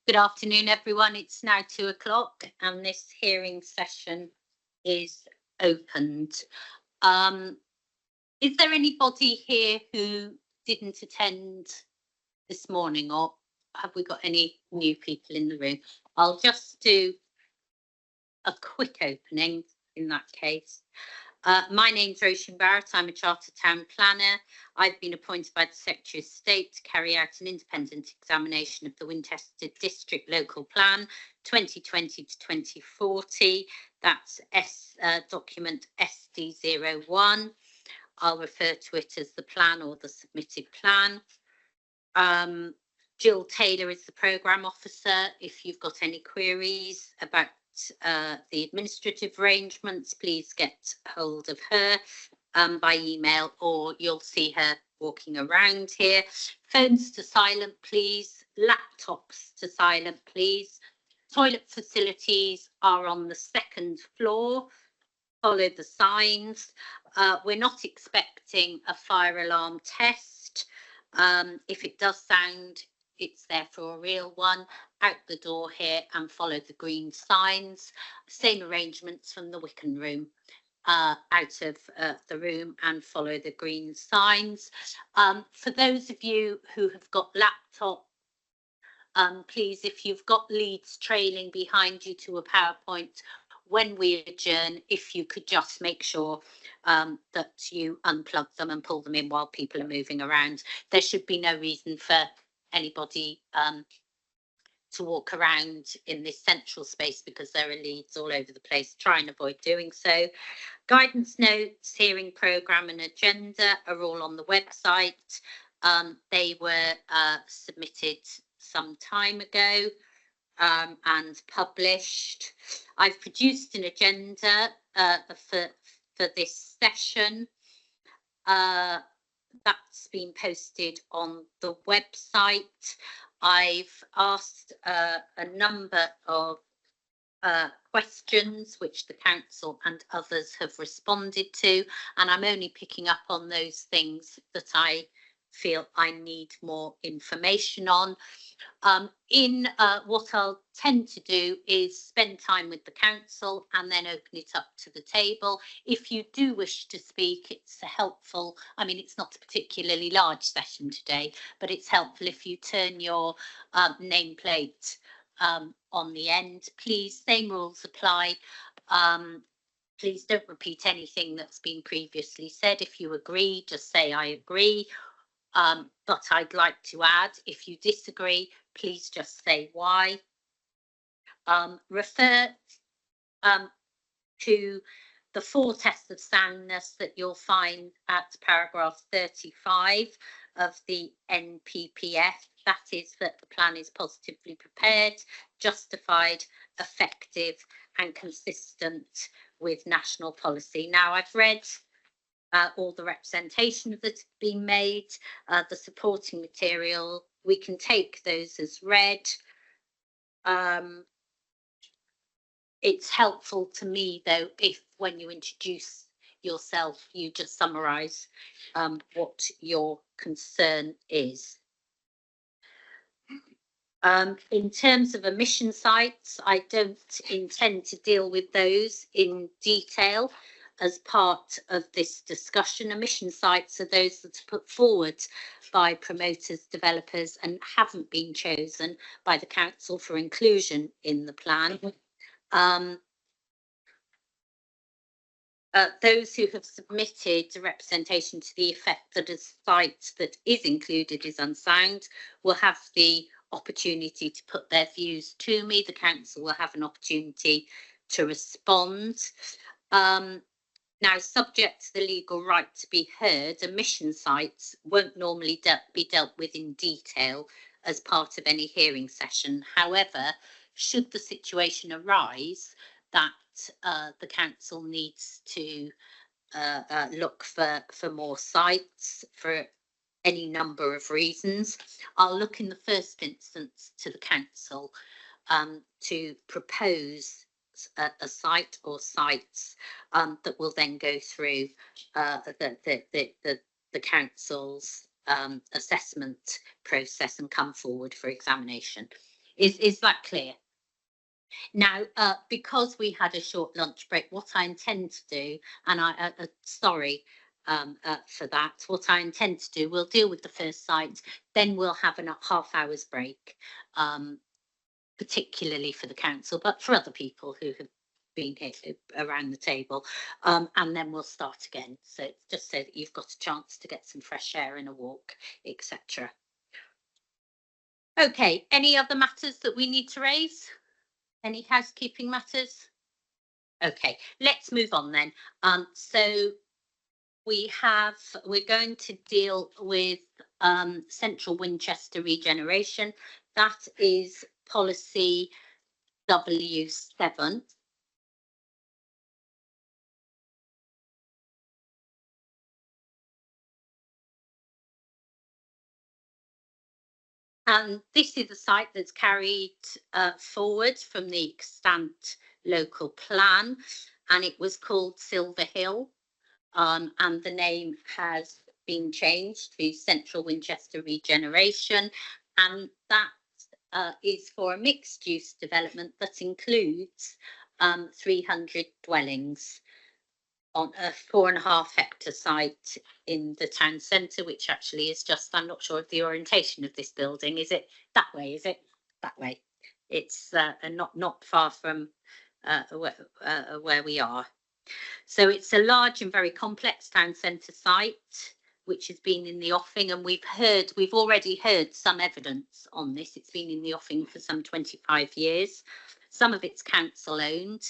Good afternoon, everyone. It's now 2 o'clock and this hearing session is opened. Is there anybody here who didn't attend this morning, or have we got any new people in the room? I'll just do a quick opening in that case. My name's Roisin Barrett. I'm a Chartered Town Planner. I've been appointed by the Secretary of State to carry out an independent examination of the Winchester District Local Plan 2020 to 2040. That's document SD01. I'll refer to it as the plan or the submitted plan. Jill Taylor is the Programme Officer. If you've got any queries about the administrative arrangements, please get hold of her by email, or you'll see her walking around here. Phones to silent, please. Laptops to silent, please. Toilet facilities are on the second floor. Follow the signs. We're not expecting a fire alarm test. If it does sound, it's there for a real one. Out the door here and follow the green signs. Same arrangements from the Wiccan room. Out of the room and follow the green signs. For those of you who have got laptop, please, if you've got leads trailing behind you to a PowerPoint, when we adjourn, if you could just make sure that you unplug them and pull them in while people are moving around. There should be no reason for anybody to walk around in this central space because there are leads all over the place. Try and avoid doing so. Guidance notes, hearing programme and agenda are all on the website. They were submitted some time ago and published. I've produced an agenda for this session. That's been posted on the website. I've asked a number of questions which the council and others have responded to, and I'm only picking up on those things that I feel I need more information on. What I'll tend to do is spend time with the council and then open it up to the table. If you do wish to speak, it's helpful. I mean, it's not a particularly large session today, but it's helpful if you turn your nameplate on the end. Please, same rules apply. Please don't repeat anything that's been previously said. If you agree, just say I agree. But I'd like to add, if you disagree, please just say why. Refer to the 4 tests of soundness that you'll find at paragraph 35 of the NPPF. That is that the plan is positively prepared, justified, effective and consistent with national policy. Now, I've read all the representations that have been made, the supporting material. We can take those as read. It's helpful to me, though, if when you introduce yourself, you just summarise what your concern is. In terms of emission sites, I don't intend to deal with those in detail as part of this discussion. Emission sites are those that are put forward by promoters, developers, and haven't been chosen by the council for inclusion in the plan. Those who have submitted a representation to the effect that a site that is included is unsound will have the opportunity to put their views to me. The council will have an opportunity to respond. Now, subject to the legal right to be heard, emission sites won't normally be dealt with in detail as part of any hearing session. However, should the situation arise that the council needs to look for more sites for any number of reasons, I'll look in the first instance to the council to propose a site or sites that will then go through the council's assessment process and come forward for examination. Is that clear? Now, because we had a short lunch break, what I intend to do, and sorry for that, what I intend to do, we'll deal with the first site, then we'll have a half hour's break, particularly for the council, but for other people who have been here around the table, and then we'll start again. So just so that you've got a chance to get some fresh air and a walk, etc. Okay, any other matters that we need to raise? Any housekeeping matters? Okay, let's move on then. So we're going to deal with Central Winchester regeneration. That is policy W7. And this is a site that's carried forward from the extant local plan, and it was called Silver Hill, and the name has been changed to Central Winchester Regeneration, and that is for a mixed-use development that includes 300 dwellings on a 4.5 hectare site in the town centre, which actually is just, I'm not sure of the orientation of this building. Is it that way? Is it that way? It's not far from where we are. So it's a large and very complex town centre site, which has been in the offing, and we've already heard some evidence on this. It's been in the offing for some 25 years. Some of it's council owned.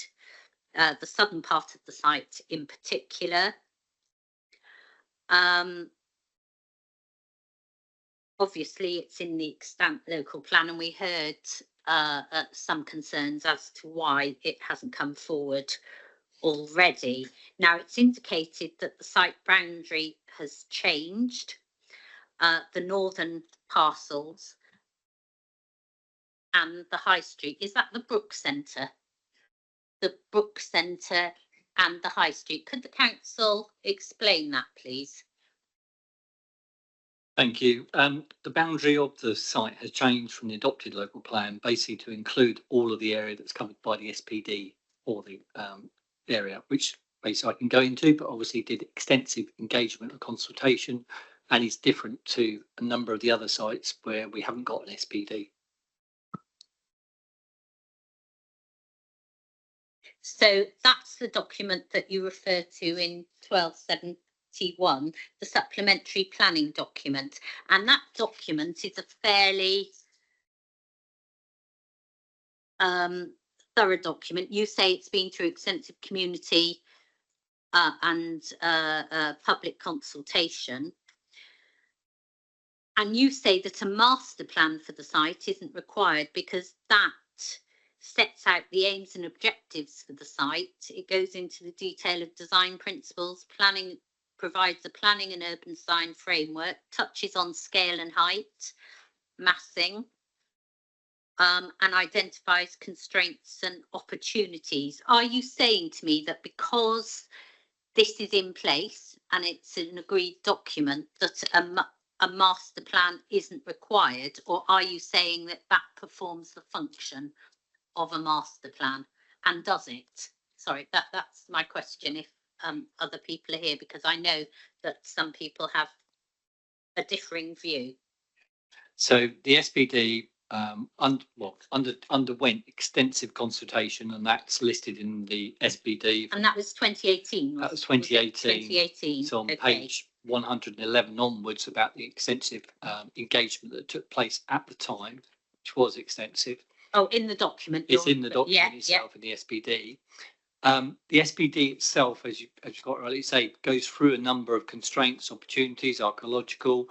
The southern part of the site in particular. Obviously, it's in the extant local plan, and we heard some concerns as to why it hasn't come forward already. Now, it's indicated that the site boundary has changed. The northern parcels and the high street, is that the Brook Centre? The Brook Centre and the High Street. Could the council explain that, please? Thank you. The boundary of the site has changed from the adopted local plan, basically to include all of the area that's covered by the SPD for the area, which basically I can go into, but obviously did extensive engagement and consultation, and is different to a number of the other sites where we haven't got an SPD. So that's the document that you refer to in 1271, the supplementary planning document. And that document is a fairly thorough document. You say it's been through extensive community and public consultation. And you say that a master plan for the site isn't required because that sets out the aims and objectives for the site. It goes into the detail of design principles, planning, provides a planning and urban design framework, touches on scale and height, massing, and identifies constraints and opportunities. Are you saying to me that because this is in place and it's an agreed document that a master plan isn't required, or are you saying that that performs the function of a master plan, and does it? Sorry, that's my question, if other people are here, because I know that some people have a differing view. So the SPD underwent extensive consultation, and that's listed in the SPD. And that was 2018. That was 2018. 2018. So on page 111 onwards, about the extensive engagement that took place at the time, which was extensive. Oh, in the document. It's in the document itself, in the SPD. The SPD itself, as you got rightly say, goes through a number of constraints, opportunities, archaeological,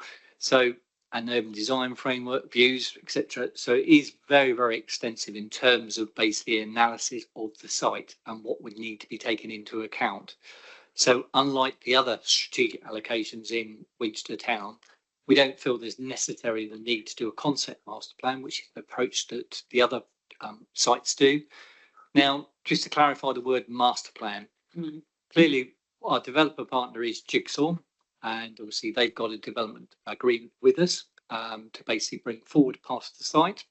and urban design framework, views, etc. So it is very, very extensive in terms of basically analysis of the site and what would need to be taken into account. So unlike the other strategic allocations in Winchester town, we don't feel there's necessarily the need to do a concept master plan, which is the approach that the other sites do. Now, just to clarify the word master plan, clearly our developer partner is Jigsaw, and obviously they've got a development agreement with us to basically bring forward past the site.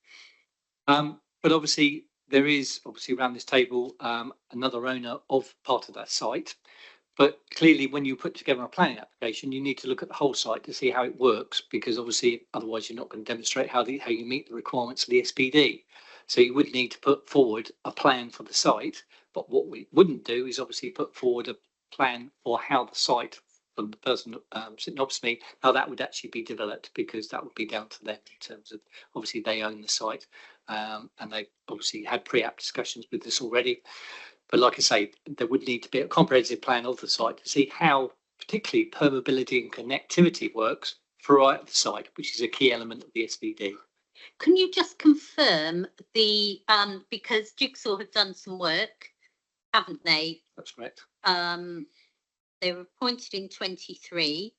But obviously there is around this table another owner of part of that site. But clearly, when you put together a planning application, you need to look at the whole site to see how it works, because obviously, otherwise, you're not going to demonstrate how you meet the requirements of the SPD. So you would need to put forward a plan for the site. But what we wouldn't do is obviously put forward a plan for how the site, from the person sitting opposite me, how that would actually be developed, because that would be down to them in terms of, obviously, they own the site, and they obviously had pre-app discussions with this already. But like I say, there would need to be a comprehensive plan of the site to see how particularly permeability and connectivity works throughout the site, which is a key element of the SPD. Can you just confirm the, because Jigsaw have done some work, haven't they? That's correct. They were appointed in 23.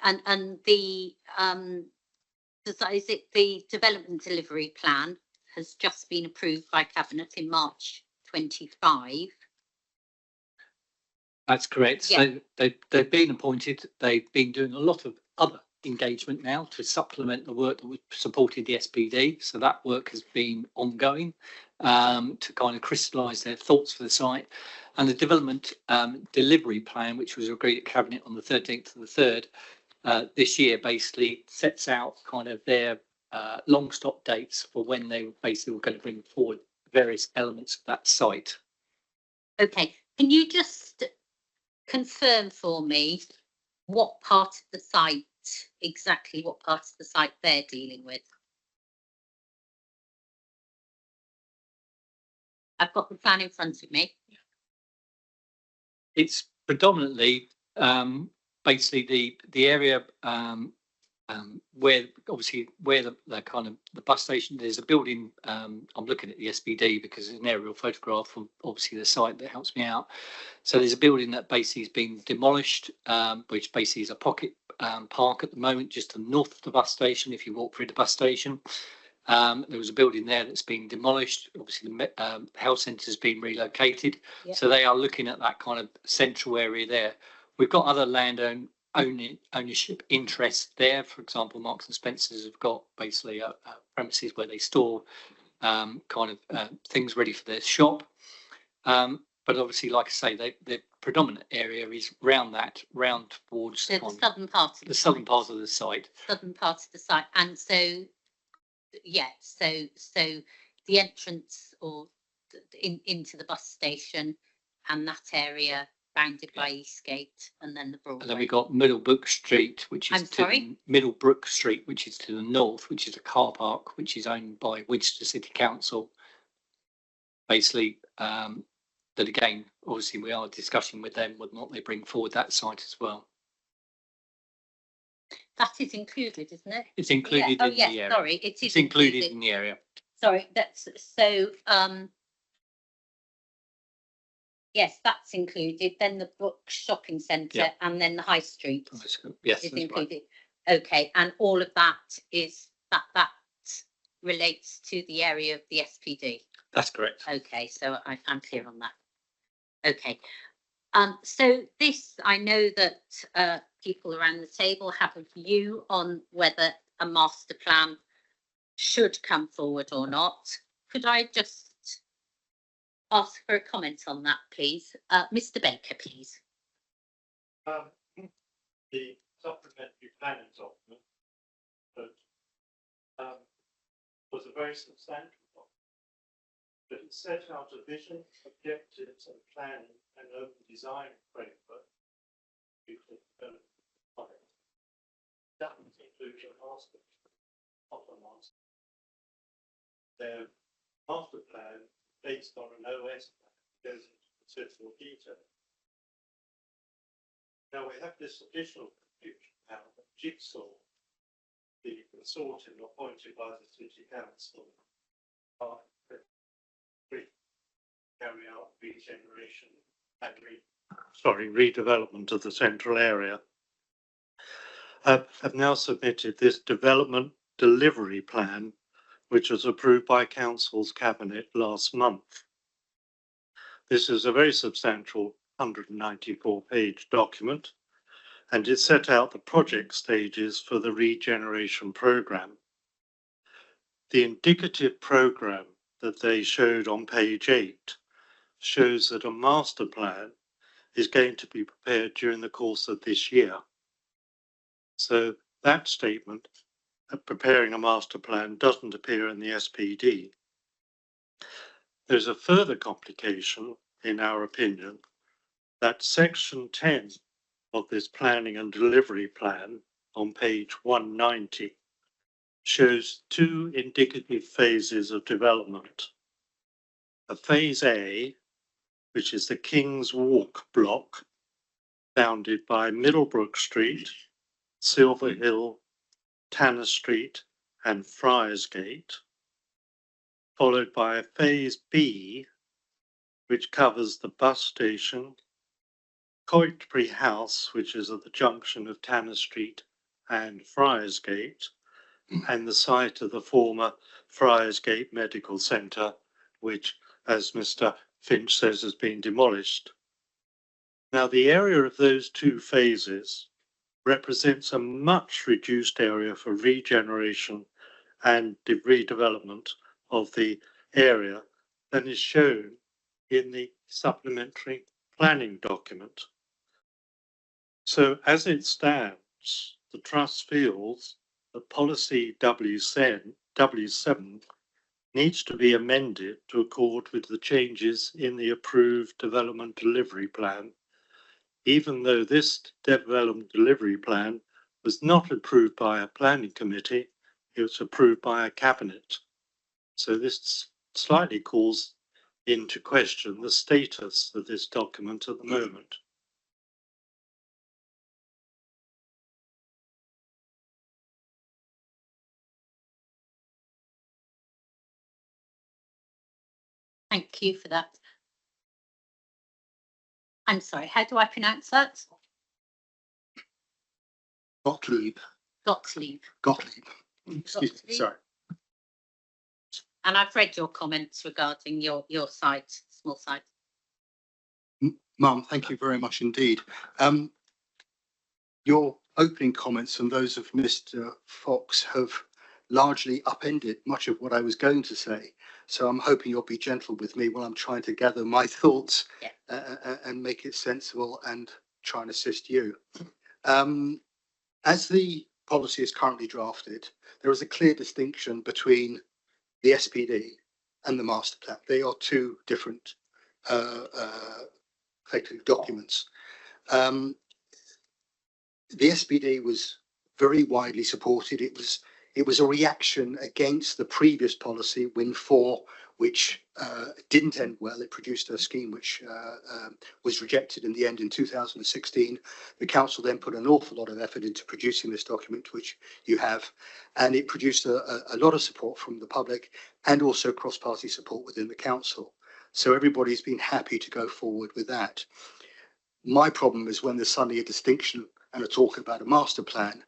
And the, is it the development delivery plan has just been approved by Cabinet in March 25. That's correct. Yeah. So they've been appointed. They've been doing a lot of other engagement now to supplement the work that supported the SPD. So that work has been ongoing to kind of crystallise their thoughts for the site. And the development delivery plan, which was agreed at Cabinet on the 13th of the 3rd this year, basically sets out kind of their long stop dates for when they basically were going to bring forward various elements of that site. Okay, can you just confirm for me what part of the site, exactly what part of the site they're dealing with? I've got the plan in front of me. It's predominantly basically the area where obviously where the kind of the bus station, there's a building. I'm looking at the SPD because it's an aerial photograph of obviously the site that helps me out. So there's a building that basically has been demolished, which basically is a pocket park at the moment, just to the north of the bus station. If you walk through the bus station, there was a building there that's been demolished. Obviously, the health centre has been relocated. Yep. So they are looking at that kind of central area there. We've got other land ownership interests there. For example, Marks and Spencer's have got basically premises where they store things ready for their shop. But obviously, like I say, the predominant area is round towards so the southern part of the southern part of the site. Southern part of the site, and so yeah, so the entrance or into the bus station and that area bounded by Eastgate, and then the Broadway. And then we got Middlebrook Street, which is Middlebrook Street, which is to the north, which is a car park which is owned by Winchester City Council. Basically, that again, obviously, we are discussing with them whether or not they bring forward that site as well. That is included, isn't it? It's included in the area. Sorry, it's included in the area. Sorry, that's so. Yes, that's included. Then the Brook Shopping Centre and then the High Street is included. Right. Okay, and all of that is that relates to the area of the SPD. That's correct. Okay, so I'm clear on that. Okay. So this, I know that people around the table have a view on whether a master plan should come forward or not. Could I just ask for a comment on that, please? Mr. Baker, please. The supplementary planning document was a very substantial document, but it set out a vision, objectives, and planning and open design framework. That includes a master, not a master. Their master plan, based on an OS plan, goes into considerable detail. Now we have this additional confusion now that Jigsaw, the consortium appointed by the City Council, are carry out regeneration and redevelopment of the central area, have now submitted this development delivery plan, which was approved by Council's Cabinet last month. This is a very substantial 194-page document, and it set out the project stages for the regeneration programme. The indicative programme that they showed on page 8 shows that a master plan is going to be prepared during the course of this year. So that statement, preparing a master plan, doesn't appear in the SPD. There's a further complication, in our opinion, that section 10 of this planning and delivery plan on page 190 shows two indicative phases of development. A phase A, which is the King's Walk block, bounded by Middlebrook Street, Silver Hill, Tanner Street, and Friarsgate, followed by a phase B, which covers the bus station, Coitbury House, which is at the junction of Tanner Street and Friarsgate, and the site of the former Friarsgate Medical Centre, which, as Mr. Finch says, has been demolished. Now, the area of those two phases represents a much reduced area for regeneration and redevelopment of the area than is shown in the supplementary planning document. So as it stands, the Trust feels that policy W7 needs to be amended to accord with the changes in the approved development delivery plan, even though this development delivery plan was not approved by a planning committee, it was approved by a cabinet. So this slightly calls into question the status of this document at the moment. Thank you for that. I'm sorry, how do I pronounce that? Gottlieb. Gottlieb. Excuse me, sorry. And I've read your comments regarding your site, small site. Mum, thank you very much indeed. Your opening comments and those of Mr. Fox have largely upended much of what I was going to say. So I'm hoping you'll be gentle with me while I'm trying to gather my thoughts and make it sensible and try and assist you. As the policy is currently drafted, there is a clear distinction between the SPD and the master plan. They are two different effective documents. The SPD was very widely supported. It was a reaction against the previous policy, Win 4, which didn't end well. It produced a scheme which was rejected in the end in 2016. The council then put an awful lot of effort into producing this document, which you have, and it produced a lot of support from the public and also cross-party support within the council. So everybody's been happy to go forward with that. My problem is when there's suddenly a distinction and a talk about a master plan,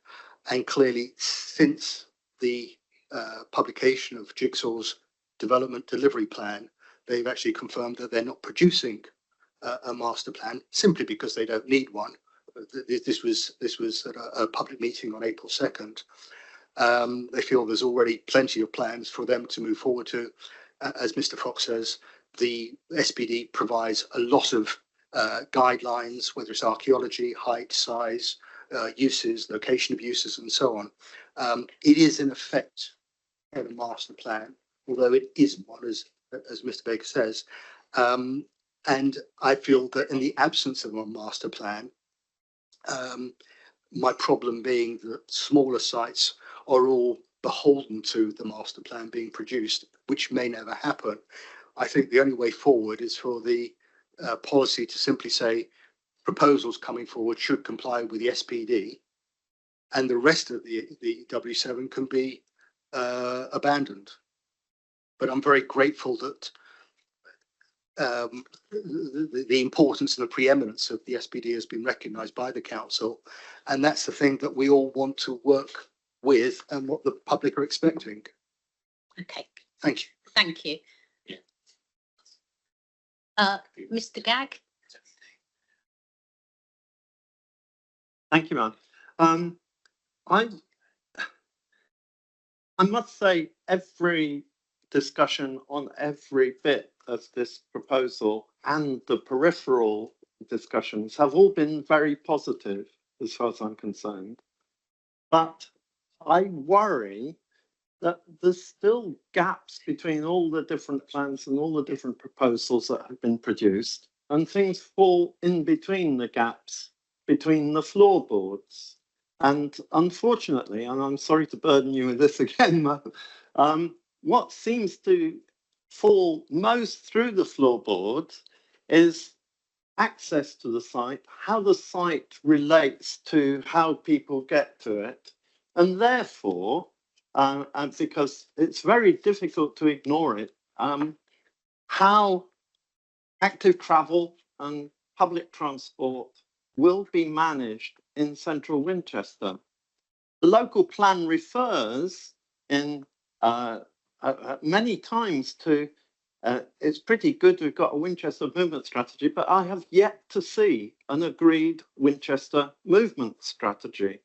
and clearly since the publication of Jigsaw's development delivery plan, they've actually confirmed that they're not producing a master plan simply because they don't need one. This was at a public meeting on April 2nd. They feel there's already plenty of plans for them to move forward to. As Mr. Fox says, the SPD provides a lot of guidelines, whether it's archaeology, height, size, uses, location of uses, and so on. It is in effect a master plan, although it isn't one, as Mr. Baker says. And I feel that in the absence of a master plan, my problem being that smaller sites are all beholden to the master plan being produced, which may never happen. I think the only way forward is for the policy to simply say proposals coming forward should comply with the SPD, and the rest of the W7 can be abandoned. But I'm very grateful that the importance and the preeminence of the SPD has been recognised by the council, and that's the thing that we all want to work with and what the public are expecting. Okay. Thank you. Thank you. Mr. Gagg? Thank you, Ma'am. I must say, every discussion on every bit of this proposal and the peripheral discussions have all been very positive as far as I'm concerned. But I worry that there's still gaps between all the different plans and all the different proposals that have been produced, and things fall in between the gaps between the floorboards. And unfortunately, and I'm sorry to burden you with this again, Mo, what seems to fall most through the floorboards is access to the site, how the site relates to how people get to it, and therefore, and because it's very difficult to ignore it, how active travel and public transport will be managed in central Winchester. The local plan refers in many times to it's pretty good we've got a Winchester movement strategy, but I have yet to see an agreed Winchester movement strategy.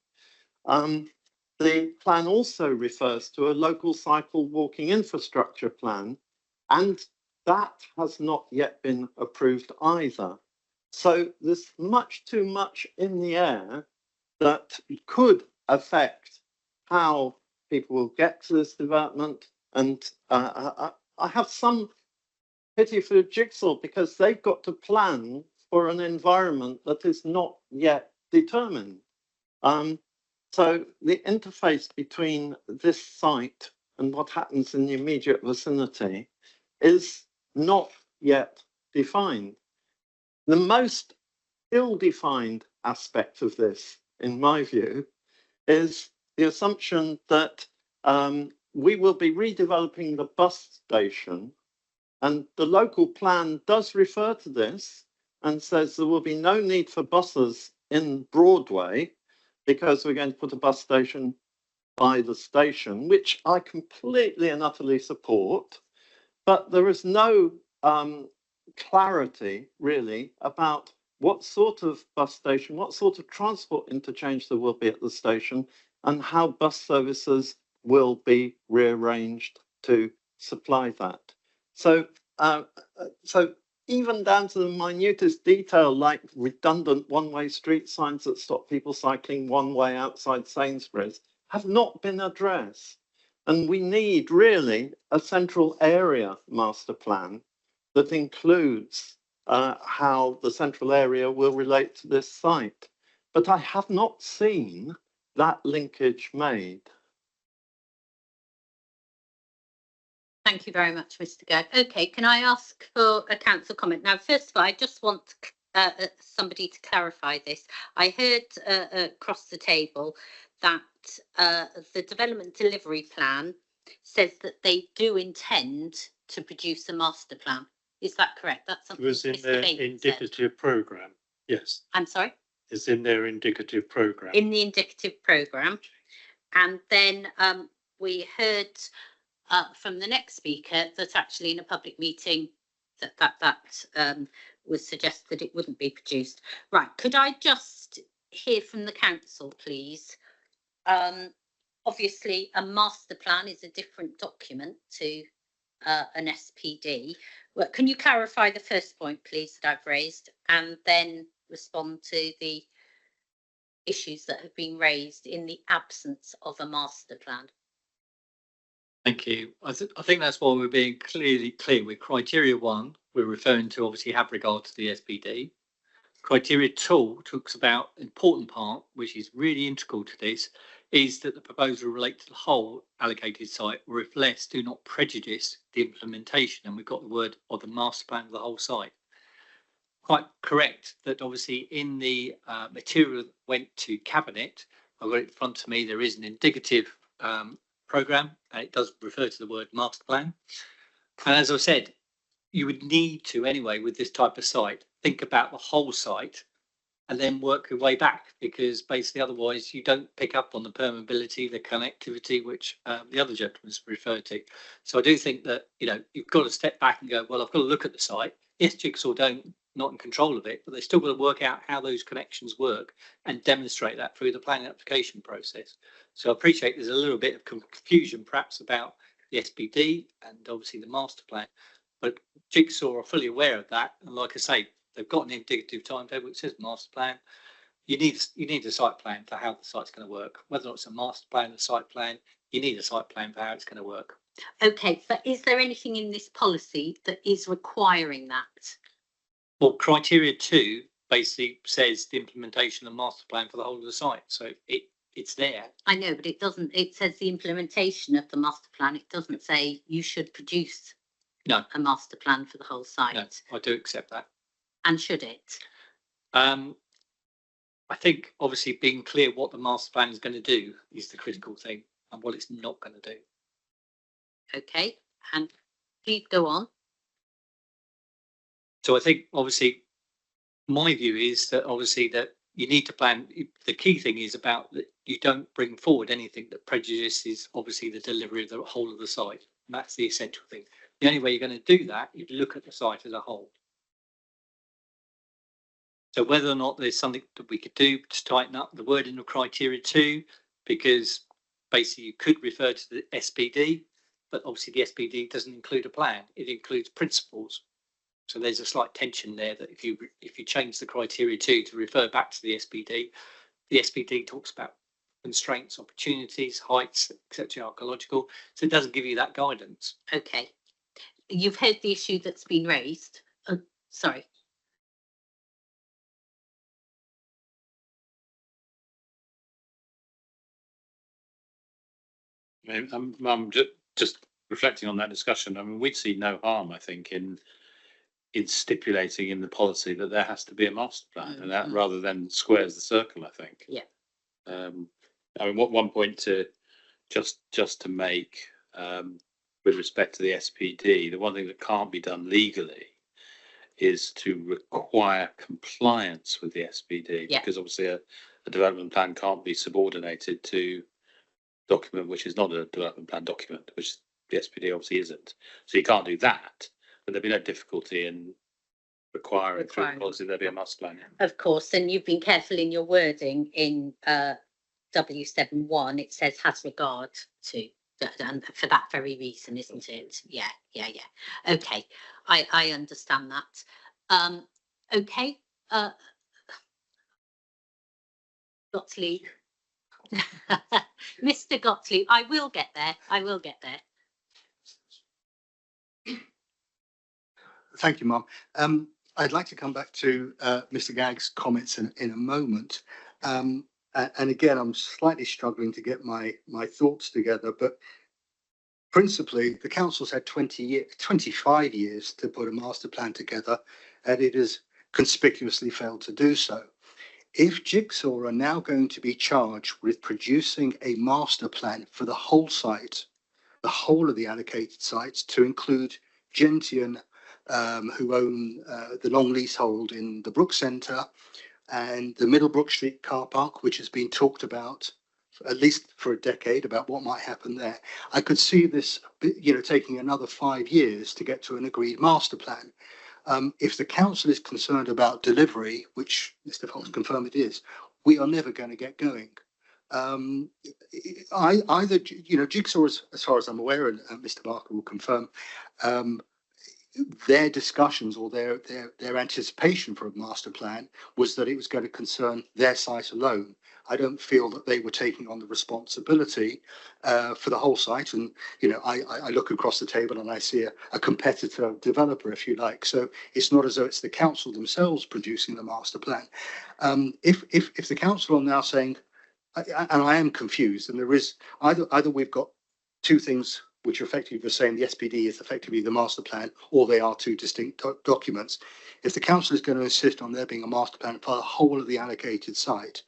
The plan also refers to a local cycle walking infrastructure plan, and that has not yet been approved either. So there's much too much in the air that could affect how people will get to this development. And I have some pity for Jigsaw because they've got to plan for an environment that is not yet determined. So the interface between this site and what happens in the immediate vicinity is not yet defined. The most ill-defined aspect of this, in my view, is the assumption that we will be redeveloping the bus station, and the local plan does refer to this and says there will be no need for buses in Broadway because we're going to put a bus station by the station, which I completely and utterly support, but there is no clarity really about what sort of bus station, what sort of transport interchange there will be at the station, and how bus services will be rearranged to supply that. So, so even down to the minutest detail, like redundant one-way street signs that stop people cycling one way outside Sainsbury's, have not been addressed. And we need really a central area master plan that includes how the central area will relate to this site. But I have not seen that linkage made. Thank you very much, Mr. Gag. Okay, can I ask for a council comment? Now, first of all, I just want somebody to clarify this. I heard across the table that the development delivery plan says that they do intend to produce a master plan. Is that correct? That's something It was in their indicative programme. Yes. I'm sorry? It's in their indicative programme. In the indicative programme. And then we heard from the next speaker that actually in a public meeting that was suggested that it wouldn't be produced. Right, could I just hear from the council, please? Obviously, a master plan is a different document to an SPD. Well, can you clarify the first point, please, that I've raised, and then respond to the issues that have been raised in the absence of a master plan? Thank you. I think that's why we're being clearly clear with criteria 1. We're referring to obviously have regard to the SPD. Criteria 2 talks about important part, which is really integral to this, is that the proposal relate to the whole allocated site, or if less, do not prejudice the implementation. And we've got the word or the master plan of the whole site. Quite correct that obviously in the material that went to cabinet, I've got it in front of me, there is an indicative programme, and it does refer to the word master plan. And as I said, you would need to anyway with this type of site think about the whole site and then work your way back, because basically otherwise you don't pick up on the permeability, the connectivity, which the other gentleman's referred to. So I do think that, you know, you've got to step back and go, well, I've got to look at the site. Yes, Jigsaw don't not in control of it, but they've still got to work out how those connections work and demonstrate that through the planning application process. So I appreciate there's a little bit of confusion perhaps about the SPD and obviously the master plan, but Jigsaw are fully aware of that. And like I say, they've got an indicative timetable. It says master plan. You need a site plan for how the site's going to work. Whether it's a master plan, a site plan, you need a site plan for how it's going to work. Okay, but is there anything in this policy that is requiring that? Well, criteria 2 basically says the implementation of the master plan for the whole of the site. So it's there. I know, but it doesn't, it says the implementation of the master plan. It doesn't say you should produce a master plan for the whole site. No, I do accept that. And should it? I think obviously being clear what the master plan is going to do is the critical thing and what it's not going to do. Okay, and please go on. So I think obviously my view is that obviously that you need to plan. The key thing is about that you don't bring forward anything that prejudices obviously the delivery of the whole of the site. And that's the essential thing. The only way you're going to do that is look at the site as a whole. So whether or not there's something that we could do to tighten up the wording of criteria 2, because basically you could refer to the SPD, but obviously the SPD doesn't include a plan. It includes principles. So there's a slight tension there that if you change the criteria 2 to refer back to the SPD talks about constraints, opportunities, heights, etc., archaeological. So it doesn't give you that guidance. Okay, you've heard the issue that's been raised. Sorry. I'm just reflecting on that discussion. I mean, we'd see no harm, I think, in stipulating in the policy that there has to be a master plan, and that rather than squares the circle, I think. Yeah. I mean, what one point to just to make with respect to the SPD, the one thing that can't be done legally is to require compliance with the SPD, because obviously a development plan can't be subordinated to document which is not a development plan document, which the SPD obviously isn't. So you can't do that, but there'd be no difficulty in requiring through the policy there'd be a master plan. Of course, and you've been careful in your wording in W71. It says has regard to, and for that very reason, isn't it? Yeah. Okay, I understand that. Okay, Gottlieb. Mr. Gottlieb, I will get there. Thank you, Mum. I'd like to come back to Mr. Gagg's comments in a moment. And again, I'm slightly struggling to get my thoughts together, but principally, the council's had 25 years to put a master plan together, and it has conspicuously failed to do so. If Jigsaw are now going to be charged with producing a master plan for the whole site, the whole of the allocated sites, to include Gentian, who own the long leasehold in the Brook Centre, and the Middlebrook Street car park, which has been talked about at least for a decade about what might happen there, I could see this, taking another 5 years to get to an agreed master plan. If the council is concerned about delivery, which Mr. Fox confirmed it is, we are never going to get going. Either, Jigsaw, as far as I'm aware, and Mr. Barker will confirm, their discussions or their anticipation for a master plan was that it was going to concern their site alone. I don't feel that they were taking on the responsibility for the whole site. And, I look across the table and I see a competitor developer, if you like. So it's not as though it's the council themselves producing the master plan. If the council are now saying, and I am confused, and there is either we've got two things which are effectively the same, the SPD is effectively the master plan, or they are two distinct documents. If the council is going to insist on there being a master plan for the whole of the allocated site,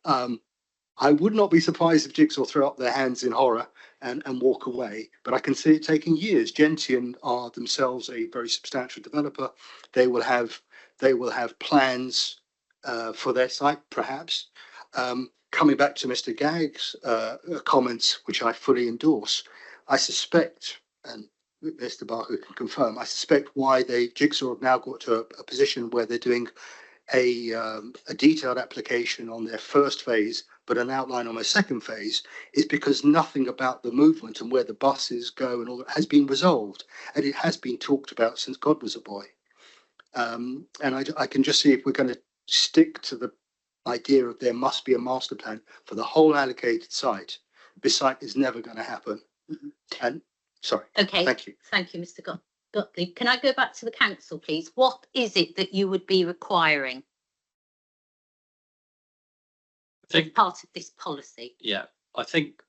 I would not be surprised if Jigsaw throw up their hands in horror and walk away, but I can see it taking years. Gentian are themselves a very substantial developer. They will have plans for their site, perhaps. Coming back to Mr. Gagg's comments, which I fully endorse, I suspect, and Mr. Barker can confirm, I suspect why Jigsaw have now got to a position where they're doing a detailed application on their first phase, but an outline on their second phase, is because nothing about the movement and where the buses go and all that has been resolved, and it has been talked about since God was a boy. And I can just see if we're going to stick to the idea of there must be a master plan for the whole allocated site. This site is never going to happen. And sorry. Okay. Thank you. Thank you, Mr. Gottlieb. Can I go back to the council, please? What is it that you would be requiring as part of this policy? Yeah, I think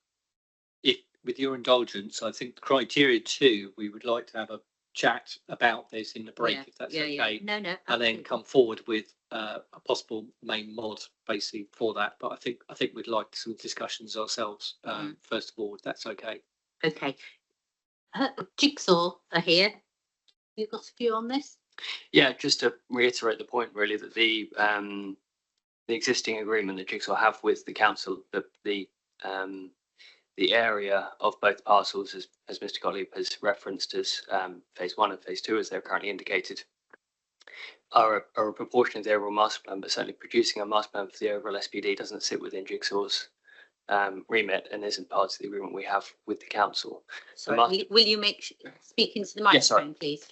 if, with your indulgence, I think criteria 2, we would like to have a chat about this in the break, if that's okay. Yeah. No, And absolutely. then come forward with a possible main mod basically for that. But I think we'd like some discussions ourselves first of all, if that's okay. Okay. Jigsaw are here. You got a view on this? Yeah, just to reiterate the point, really, that the existing agreement that Jigsaw have with the council, the area of both parcels, as Mr. Gottlieb has referenced as phase 1 and phase 2, as they're currently indicated, are a proportion of the overall master plan, but certainly producing a master plan for the overall SPD doesn't sit within Jigsaw's remit and isn't part of the agreement we have with the council. Sorry, will you speak into the microphone, please?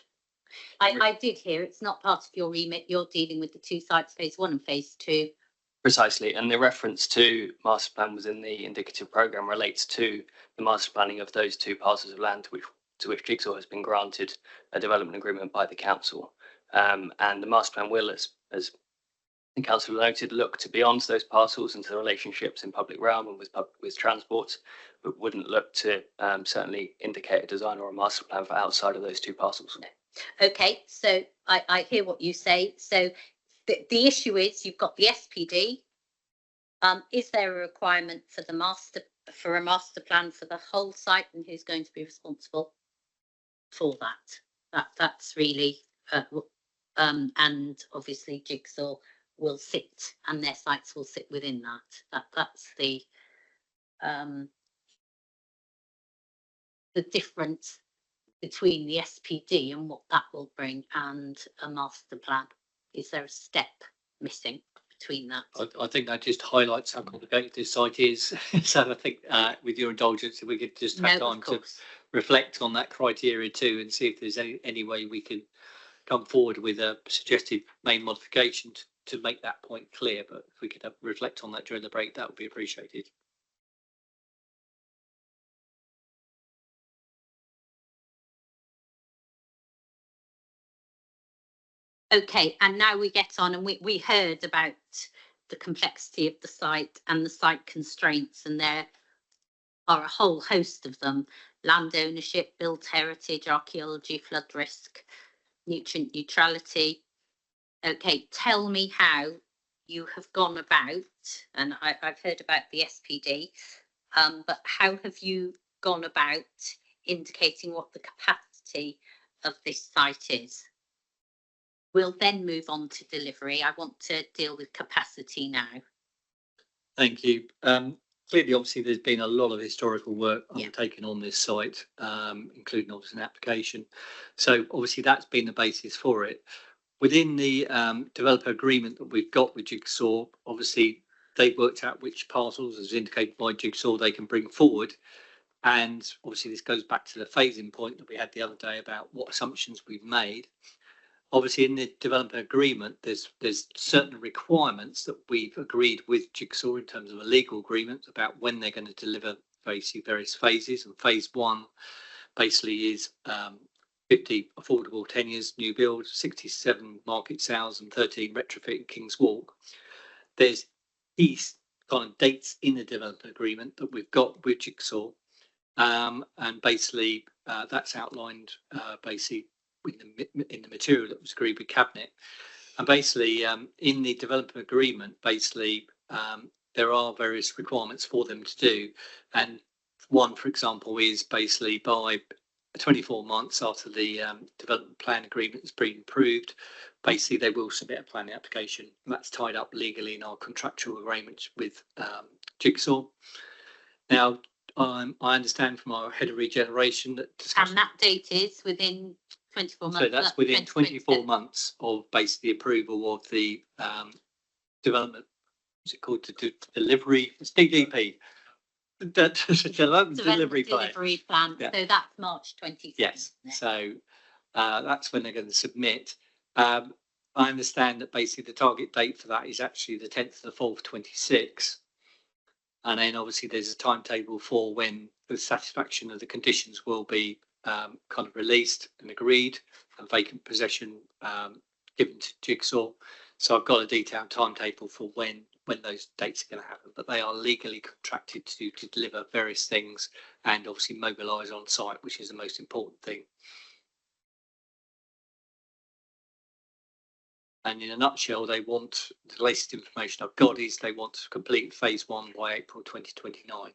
I did hear it's not part of your remit. You're dealing with the 2 sites, phase 1 and phase 2. Precisely, and the reference to master plan within the indicative programme relates to the master planning of those 2 parcels of land to which Jigsaw has been granted a development agreement by the council. And the master plan will, as the council noted, look to beyond those parcels and to the relationships in public realm and with transport, but wouldn't look to certainly indicate a design or a master plan for outside of those 2 parcels. Okay, so I hear what you say. So the issue is you've got the SPD. Is there a requirement for a master plan for the whole site, and who's going to be responsible for that? That's really and obviously Jigsaw will sit, and their sites will sit within that. That's the difference between the SPD and what that will bring and a master plan. Is there a step missing between that? I think that just highlights how complicated this site is. So I think with your indulgence, if we could just have time to reflect on that criteria 2 and see if there's any way we can come forward with a suggested main modification to make that point clear. But if we could reflect on that during the break, that would be appreciated. Okay, and now we get on, and we heard about the complexity of the site and the site constraints, and there are a whole host of them: land ownership, built heritage, archaeology, flood risk, nutrient neutrality. Okay, tell me how you have gone about, and I've heard about the SPD, but how have you gone about indicating what the capacity of this site is? We'll then move on to delivery. I want to deal with capacity now. Thank you. Clearly, obviously, there's been a lot of historical work undertaken on this site, including obviously an application. So obviously that's been the basis for it. Within the developer agreement that we've got with Jigsaw, obviously they've worked out which parcels, as indicated by Jigsaw, they can bring forward. And obviously this goes back to the phasing point that we had the other day about what assumptions we've made. Obviously, in the development agreement, there's certain requirements that we've agreed with Jigsaw in terms of a legal agreement about when they're going to deliver various phases. And phase 1 basically is 50 affordable tenures, new build, 67 market sales, and 13 retrofit in King's Walk. There's these kind of dates in the development agreement that we've got with Jigsaw, and basically that's outlined basically in the material that was agreed with Cabinet. And basically in the development agreement, basically there are various requirements for them to do. And one, for example, is basically by 24 months after the development plan agreement has been approved, basically they will submit a planning application. And that's tied up legally in our contractual arrangements with Jigsaw. Now, I understand from our head of regeneration that And that date is within 24 months. so that's within 24 2027. months of basically approval of the development. What's it called? The delivery. It's DDP. The development delivery plan. Delivery plan. Yeah. So that's March 27. Yes. So that's when they're going to submit. I understand that basically the target date for that is actually the 10th of the 4th, 26. And then obviously there's a timetable for when the satisfaction of the conditions will be kind of released and agreed, and vacant possession given to Jigsaw. So I've got a detailed timetable for when those dates are going to happen, but they are legally contracted to deliver various things and obviously mobilise on site, which is the most important thing. And in a nutshell, they want, the latest information I've got is they want to complete phase 1 by April 2029.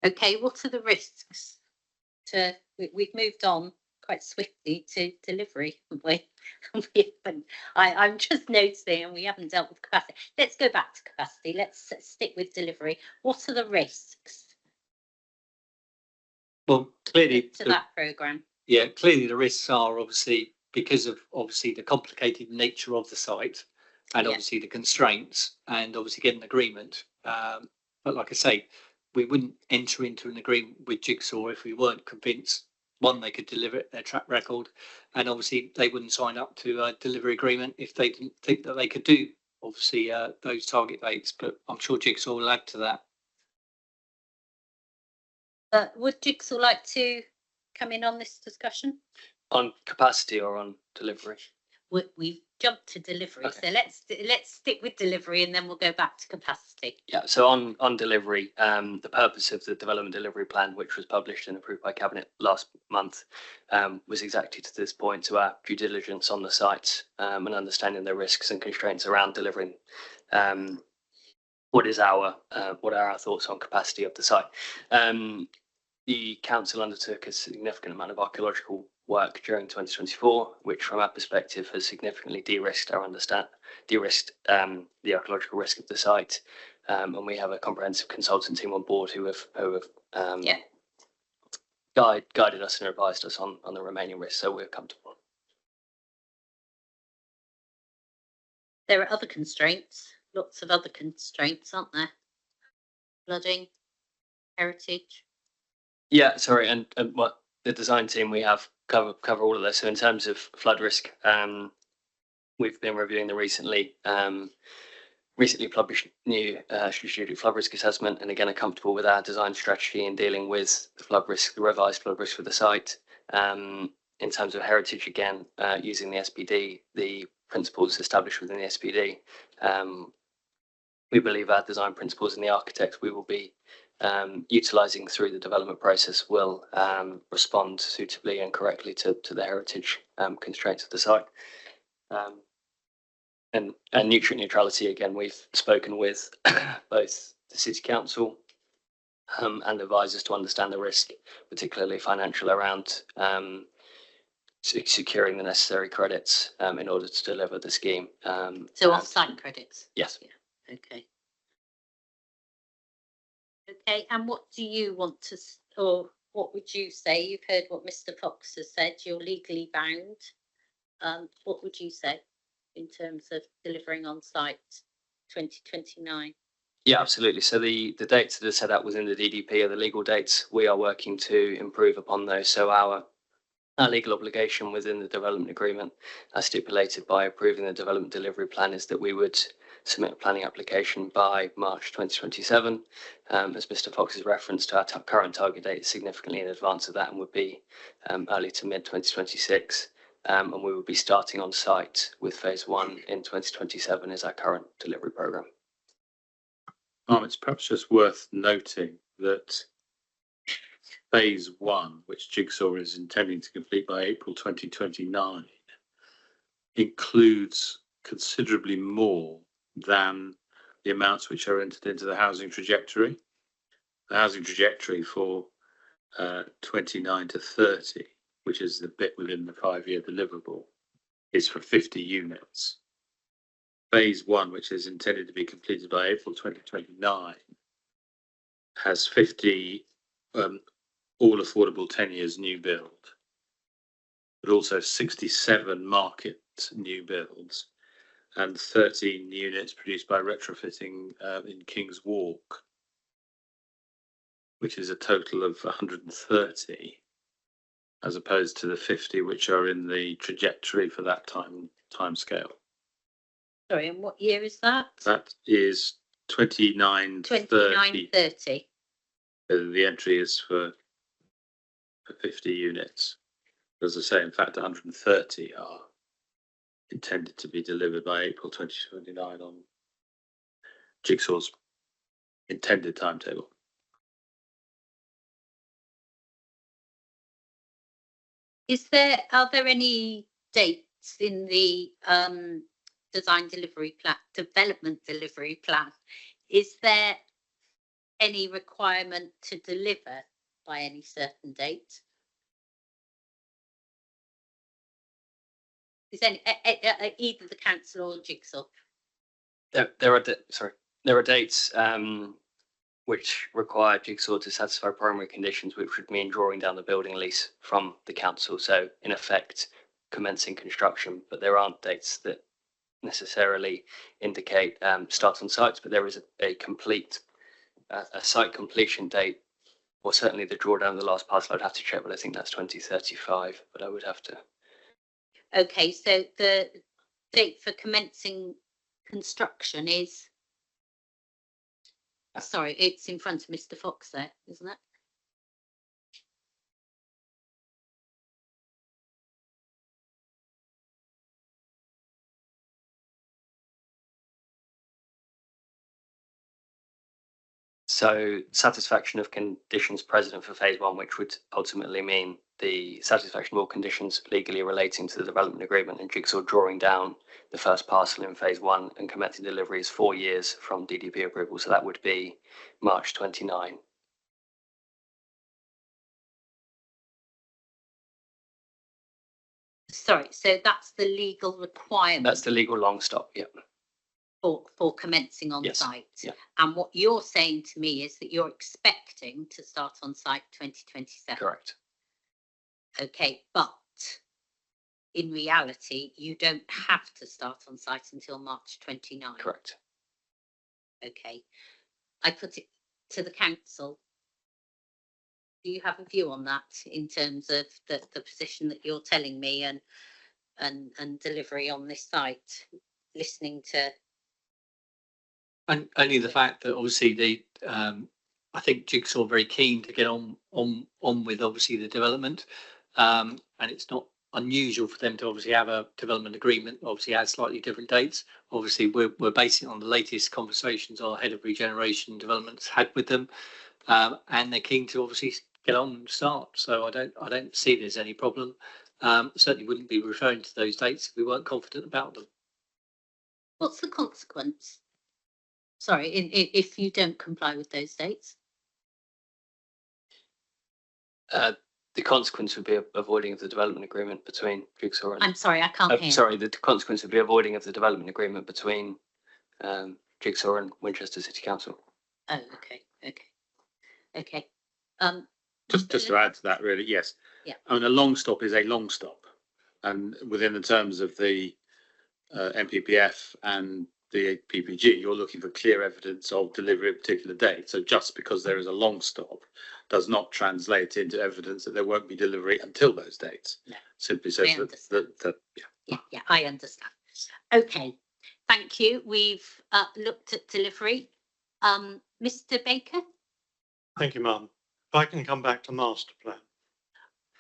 Okay, what are the risks to, we've moved on quite swiftly to delivery, haven't we? I'm just noticing, and we haven't dealt with capacity. Let's go back to capacity. Let's stick with delivery. What are the risks Well, clearly, to that programme? Yeah, clearly the risks are obviously because of obviously the complicated nature of the site and obviously the constraints and obviously getting an agreement. But like I say, we wouldn't enter into an agreement with Jigsaw if we weren't convinced, one, they could deliver their track record, and obviously they wouldn't sign up to a delivery agreement if they didn't think that they could do obviously those target dates. But I'm sure Jigsaw will add to that. Would Jigsaw like to come in on this discussion? On capacity or on delivery? We've jumped to delivery, Okay. so let's stick with delivery and then we'll go back to capacity. Yeah, so on delivery, the purpose of the development delivery plan, which was published and approved by Cabinet last month, was exactly to this point, to our due diligence on the sites and understanding the risks and constraints around delivering. What are our thoughts on capacity of the site? The council undertook a significant amount of archaeological work during 2024, which from our perspective has significantly de-risked the archaeological risk of the site. And we have a comprehensive consultant team on board who have guided us and advised us on the remaining risks, so we're comfortable. There are other constraints, lots of other constraints, aren't there? Flooding, heritage. Yeah, sorry, and what the design team, we have cover all of this. So in terms of flood risk, we've been reviewing the recently published new strategic flood risk assessment, and again are comfortable with our design strategy in dealing with the flood risk, the revised flood risk for the site. In terms of heritage, again, using the SPD, the principles established within the SPD, we believe our design principles and the architects we will be utilising through the development process will respond suitably and correctly to the heritage constraints of the site. And nutrient neutrality, again, we've spoken with both the City Council and advisors to understand the risk, particularly financial, around securing the necessary credits in order to deliver the scheme. So off-site credits? Yes. Yeah. Okay. Okay, and what do you want to, or what would you say? You've heard what Mr. Fox has said, you're legally bound. What would you say in terms of delivering on site 2029? Yeah, absolutely. So the dates that are set out within the DDP are the legal dates. We are working to improve upon those. So our legal obligation within the development agreement, as stipulated by approving the development delivery plan, is that we would submit a planning application by March 2027. As Mr. Fox has referenced, our current target date is significantly in advance of that and would be early to mid 2026. And we will be starting on site with phase 1 in 2027 as our current delivery programme. It's perhaps just worth noting that phase 1, which Jigsaw is intending to complete by April 2029, includes considerably more than the amounts which are entered into the housing trajectory. The housing trajectory for 29 to 30, which is the bit within the 5-year deliverable, is for 50 units. Phase 1, which is intended to be completed by April 2029, has 50 all affordable 10 years new build, but also 67 market new builds and 13 units produced by retrofitting in King's Walk, which is a total of 130, as opposed to the 50 which are in the trajectory for that time scale. Sorry, and what year is that? That is 2930. 2930. The entry is for 50 units. As I say, in fact, 130 are intended to be delivered by April 2029 on Jigsaw's intended timetable. Are there any dates in the development delivery plan? Is there any requirement to deliver by any certain date? Is any either the council or Jigsaw? There are dates which require Jigsaw to satisfy primary conditions, which would mean drawing down the building lease from the council. So in effect, commencing construction. But there aren't dates that necessarily indicate start on sites. But there is a complete site completion date, or certainly the drawdown of the last parcel. I'd have to check, but I think that's 2035. But I would have to. Okay, so the date for commencing construction is, sorry, it's in front of Mr. Fox there, isn't it? So satisfaction of conditions present for phase 1, which would ultimately mean the satisfaction of all conditions legally relating to the development agreement and Jigsaw drawing down the first parcel in phase 1 and commencing delivery is 4 years from DDP approval. So that would be March 29. Sorry, so that's the legal requirement. That's the legal long stop. Yep. For commencing on Yes. site. Yeah. And what you're saying to me is that you're expecting to start on site 2027. Correct. Okay, but in reality, you don't have to start on site until March 29. Correct. Okay. I put it to the council. Do you have a view on that in terms of the position that you're telling me and delivery on this site, listening to? And only the fact that obviously I think Jigsaw are very keen to get on with obviously the development, and it's not unusual for them to obviously have a development agreement, obviously has slightly different dates. Obviously we're basing it on the latest conversations our head of regeneration developments had with them, and they're keen to obviously get on and start. So I don't see there's any problem. Certainly wouldn't be referring to those dates if we weren't confident about them. What's the consequence? Sorry, if you don't comply with those dates? The consequence would be avoiding of the development agreement between Jigsaw and. I'm sorry, I can't hear. Sorry, the consequence would be avoiding of the development agreement between Jigsaw and Winchester City Council. Oh, okay. Just to add to that, really, yes. Yeah. I mean, a long stop is a long stop, and within the terms of the MPPF and the PPG, you're looking for clear evidence of delivery at a particular date. So just because there is a long stop does not translate into evidence that there won't be delivery until those dates. No, simply says that yeah, I understand. Okay, thank you. We've looked at delivery. Mr. Baker? Thank you, Mum. If I can come back to master plan.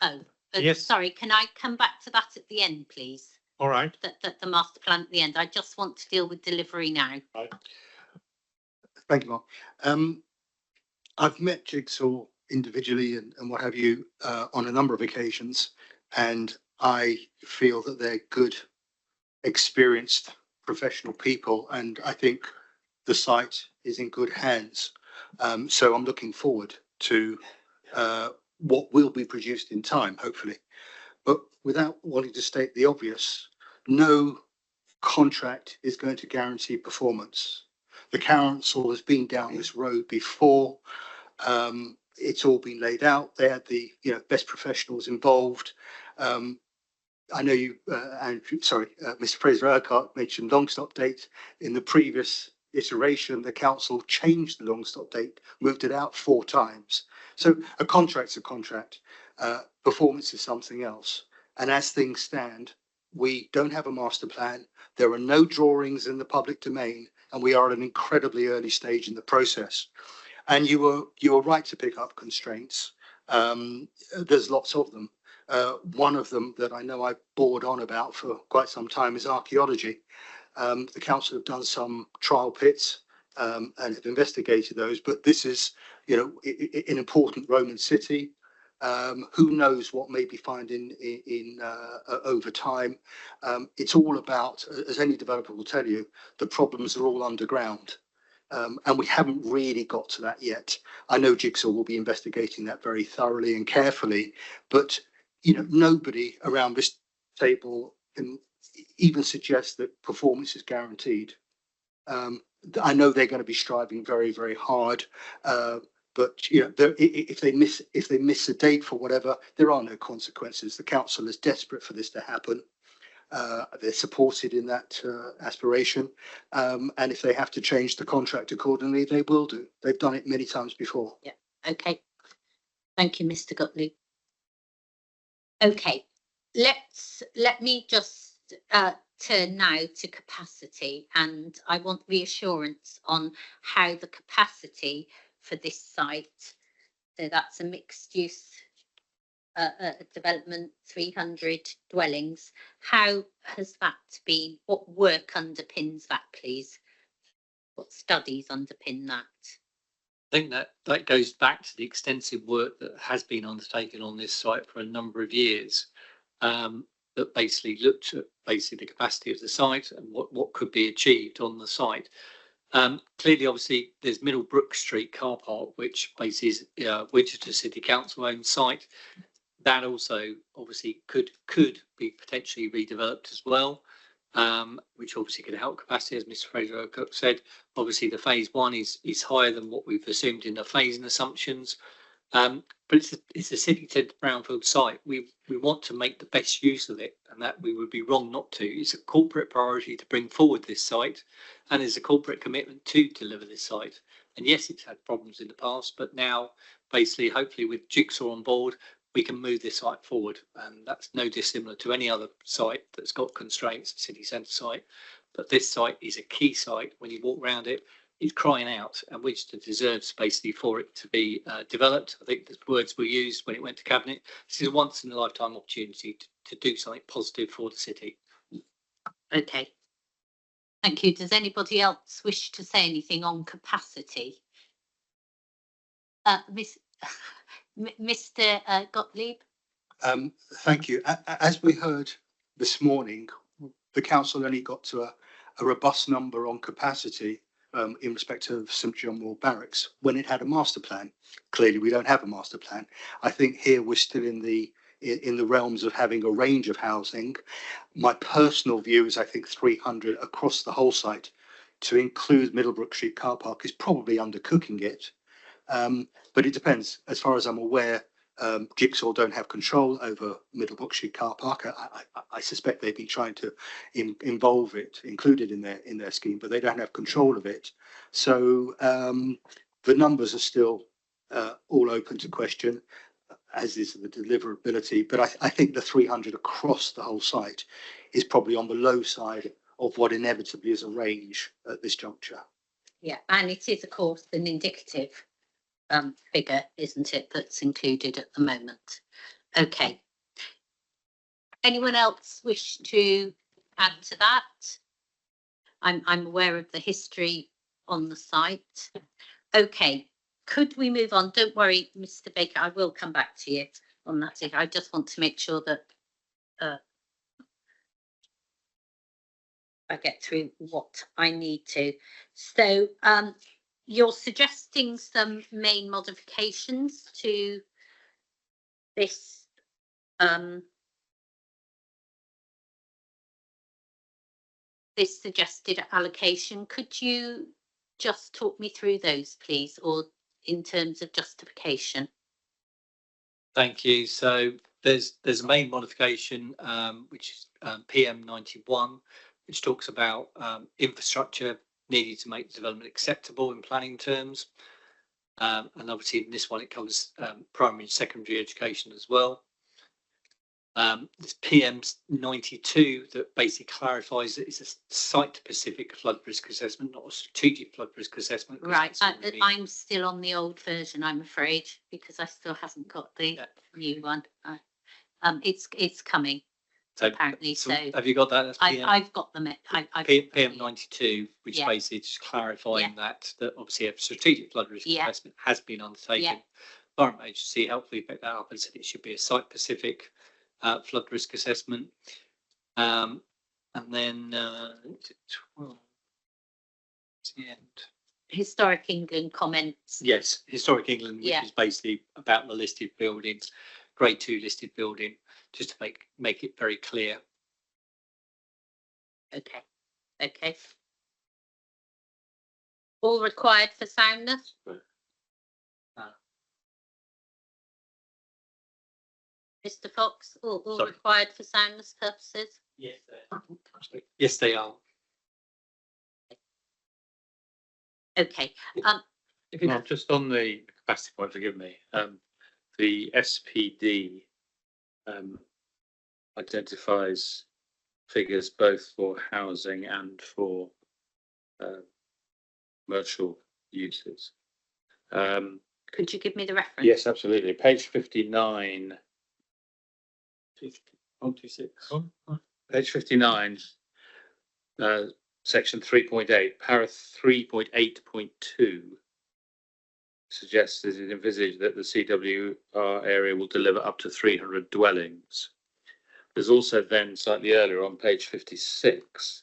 Oh, Yes. Sorry, can I come back to that at the end, please? All right. The master plan at the end. I just want to deal with delivery now. Right. Thank you, Mark. I've met Jigsaw individually and what have you on a number of occasions, and I feel that they're good, experienced, professional people, and I think the site is in good hands. So I'm looking forward to what will be produced in time, hopefully. But without wanting to state the obvious, no contract is going to guarantee performance. The council has been down this road before. It's all been laid out. They had the best professionals involved. I know you, Mr. Fraser Urquhart mentioned long stop date. In the previous iteration, the council changed the long stop date, moved it out 4 times. So a contract's a contract. Performance is something else. And as things stand, we don't have a master plan. There are no drawings in the public domain, and we are at an incredibly early stage in the process. And you were right to pick up constraints. There's lots of them. One of them that I know I've bored on about for quite some time is archaeology. The council have done some trial pits and have investigated those, but this is, an important Roman city. Who knows what may be found in over time. It's all about, as any developer will tell you, the problems are all underground. And we haven't really got to that yet. I know Jigsaw will be investigating that very thoroughly and carefully, but nobody around this table can even suggest that performance is guaranteed. I know they're going to be striving very, very hard, but if they miss a date for whatever, there are no consequences. The council is desperate for this to happen. They're supported in that aspiration, and if they have to change the contract accordingly, they will do. They've done it many times before. Yeah. Okay. Thank you, Mr. Gottlieb. Okay, let me just turn now to capacity, and I want reassurance on how the capacity for this site, so that's a mixed use development, 300 dwellings, how has that been? What work underpins that, please? What studies underpin that? I think that goes back to the extensive work that has been undertaken on this site for a number of years, that basically looked at the capacity of the site and what could be achieved on the site. Clearly, obviously, there's Middlebrook Street car park, which basically is Winchester City Council owned site. That also obviously could be potentially redeveloped as well, which obviously could help capacity, as Mr. Fraser O'Cook said. Obviously, the phase 1 is higher than what we've assumed in the phasing assumptions, but it's a city centre brownfield site. We want to make the best use of it, and that we would be wrong not to. It's a corporate priority to bring forward this site, and there's a corporate commitment to deliver this site. And yes, it's had problems in the past, but now basically, hopefully, with Jigsaw on board, we can move this site forward, and that's no dissimilar to any other site that's got constraints, city centre site. But this site is a key site. When you walk around it, it's crying out, and Winchester deserves basically for it to be developed. I think the words were used when it went to cabinet. This is a once in a lifetime opportunity to do something positive for the city. Okay. Thank you. Does anybody else wish to say anything on capacity? Mr. Gottlieb? Thank you. As we heard this morning, the council only got to a robust number on capacity in respect of St John Moore Barracks when it had a master plan. Clearly, we don't have a master plan. I think here we're still in the realms of having a range of housing. My personal view is I think 300 across the whole site to include Middlebrook Street car park is probably undercooking it. But it depends. As far as I'm aware, Jigsaw don't have control over Middlebrook Street car park. I suspect they've been trying to include it in their scheme, but they don't have control of it. So the numbers are still all open to question, as is the deliverability. But I think the 300 across the whole site is probably on the low side of what inevitably is a range at this juncture. Yeah, and it is, of course, an indicative figure, isn't it, that's included at the moment. Okay. Anyone else wish to add to that? I'm aware of the history on the site. Okay, could we move on? Don't worry, Mr. Baker, I will come back to you on that. I just want to make sure that I get through what I need to. So you're suggesting some main modifications to this this suggested allocation. Could you just talk me through those, please, or in terms of justification? Thank you. So there's a main modification, which is PM 91, which talks about infrastructure needed to make the development acceptable in planning terms. And obviously in this one, it covers primary and secondary education as well. This PM 92 that basically clarifies that it's a site-specific flood risk assessment, not a strategic flood risk assessment. Right, I'm still on the old version, I'm afraid, because I still haven't got the new one. It's coming, apparently. So have you got that? That's I've got them. PM 92, which basically just clarifying that obviously a strategic flood risk assessment has been undertaken. Environment Agency helpfully picked that up and said it should be a site-specific flood risk assessment. And then to the end. Historic England comments. Yes, Historic England, which is basically about the listed buildings, grade 2 listed building, just to make it very clear. Okay. All required for soundness? Mr. Fox, all required for soundness purposes? Yes, they are. Okay. Just on the capacity point, forgive me. The SPD identifies figures both for housing and for commercial uses. Could you give me the reference? Yes, absolutely. Page 59. 126. Page 59, section 3.8, para 3.8.2 suggests that it envisaged that the CWR area will deliver up to 300 dwellings. There's also then slightly earlier on page 56,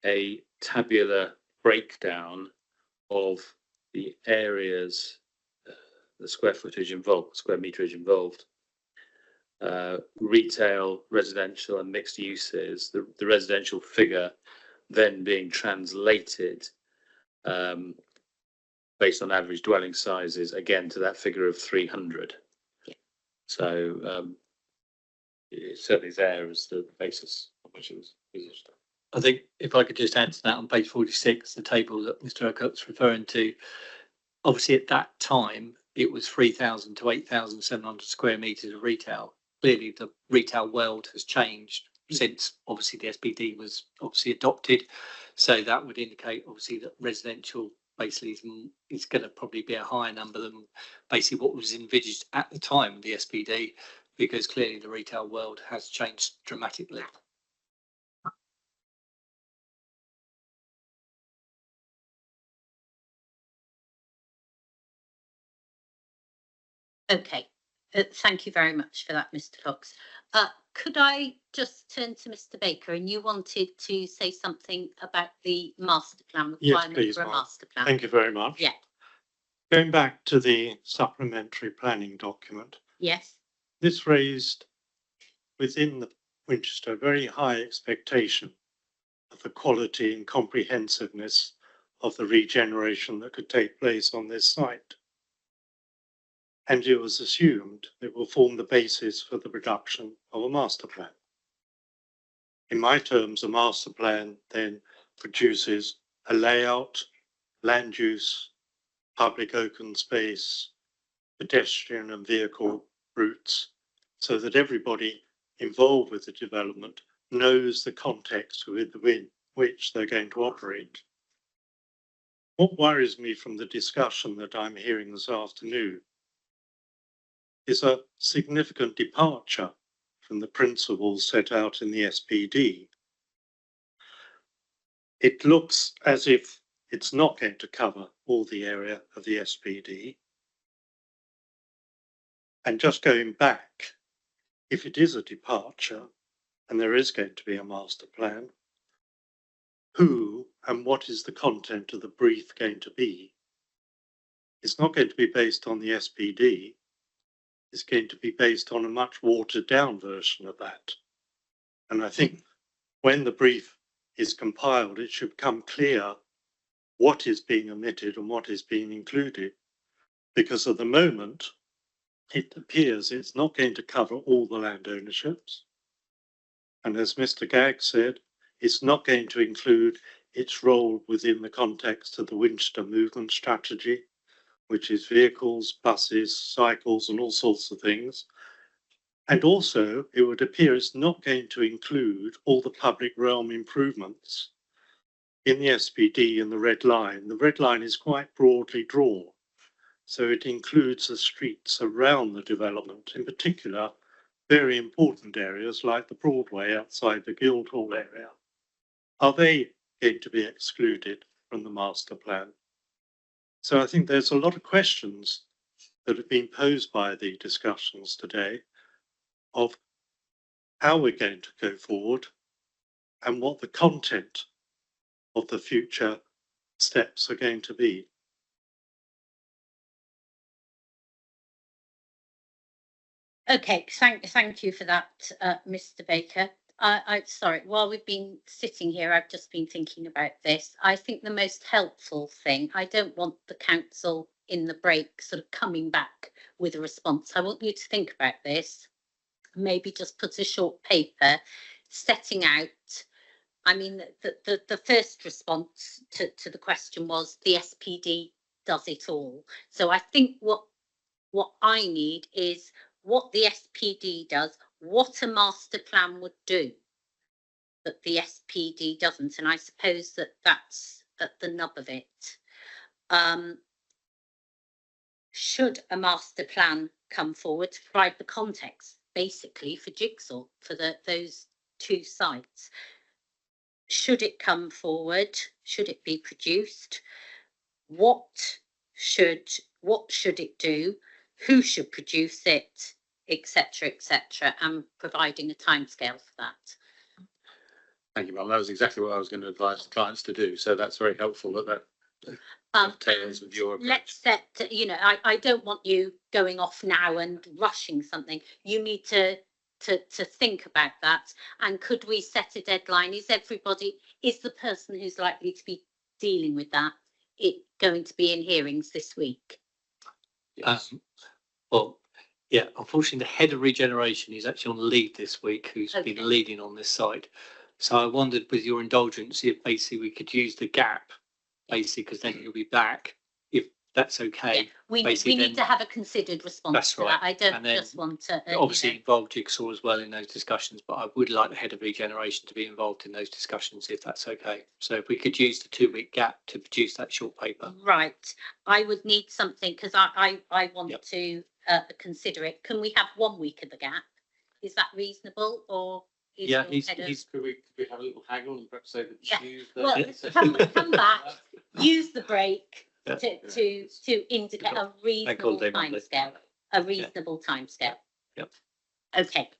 a tabular breakdown of the areas, the square footage involved, square meterage involved. Retail, residential and mixed uses, the residential figure then being translated based on average dwelling sizes again to that figure of 300. So it's certainly there as the basis on which it was used. I think if I could just add to that, on page 46, the table that Mr. Urquhart's referring to, obviously at that time it was 3,000 to 8,700 square metres of retail. Clearly the retail world has changed since obviously the SPD was obviously adopted. So that would indicate obviously that residential basically is going to probably be a higher number than basically what was envisaged at the time of the SPD, because clearly the retail world has changed dramatically. Okay. Thank you very much for that, Mr. Fox. Could I just turn to Mr. Baker, and you wanted to say something about the master plan requirement? Yes, please, for a master plan? Thank you very much. Yeah. Going back to the supplementary planning document. Yes. This raised within the Winchester a very high expectation of the quality and comprehensiveness of the regeneration that could take place on this site. And it was assumed it will form the basis for the production of a master plan. In my terms, a master plan then produces a layout, land use, public open space, pedestrian and vehicle routes, so that everybody involved with the development knows the context within which they're going to operate. What worries me from the discussion that I'm hearing this afternoon is a significant departure from the principles set out in the SPD. It looks as if it's not going to cover all the area of the SPD. And just going back, if it is a departure and there is going to be a master plan, who and what is the content of the brief going to be? It's not going to be based on the SPD. Is going to be based on a much watered down version of that. And I think when the brief is compiled, it should become clear what is being omitted and what is being included. Because at the moment, it appears it's not going to cover all the land ownerships. And as Mr. Gagg said, it's not going to include its role within the context of the Winchester movement strategy, which is vehicles, buses, cycles, and all sorts of things. And also, it would appear it's not going to include all the public realm improvements in the SPD and the red line. The red line is quite broadly drawn, so it includes the streets around the development, in particular, very important areas like the Broadway outside the Guildhall area. Are they going to be excluded from the master plan? So I think there's a lot of questions that have been posed by the discussions today of how we're going to go forward and what the content of the future steps are going to be. Okay, thank you for that, Mr. Baker. Sorry, while we've been sitting here, I've just been thinking about this. I think the most helpful thing, I don't want the council in the break sort of coming back with a response. I want you to think about this, maybe just put a short paper setting out. I mean, the first response to the question was the SPD does it all. So I think what I need is what the SPD does, what a master plan would do that the SPD doesn't. And I suppose that's at the nub of it. Should a master plan come forward to provide the context, basically, for Jigsaw, for those two sites? Should it come forward? Should it be produced? What should it do? Who should produce it, etc., and providing a timescale for that. Thank you, Mum. That was exactly what I was going to advise the clients to do. So that's very helpful that dovetails with your approach. Let's set, I don't want you going off now and rushing something. You need to think about that. And could we set a deadline? Is the person who's likely to be dealing with that going to be in hearings this week? Yes. Well, yeah, unfortunately, the head of regeneration is actually on leave this week, who's Okay. been leading on this side. So I wondered, with your indulgence, if basically we could use the gap, basically, because then you'll be back, if that's okay. Yeah, we basically need then- to have a considered response That's to right. that. I don't And then just want to. Obviously involve Jigsaw as well in those discussions, but I would like the head of regeneration to be involved in those discussions, if that's okay. So if we could use the 2-week gap to produce that short paper. Right. I would need something because I want Yep. to consider it. Can we have 1 week of the gap? Is that reasonable, or is Yeah, your he's- head of- he's- Could we have a little haggle and perhaps say that Yeah. Tuesday? Well, come back, use the break Yeah. to indicate a reasonable holiday Monday. timescale. A reasonable timescale. Yep. Okay.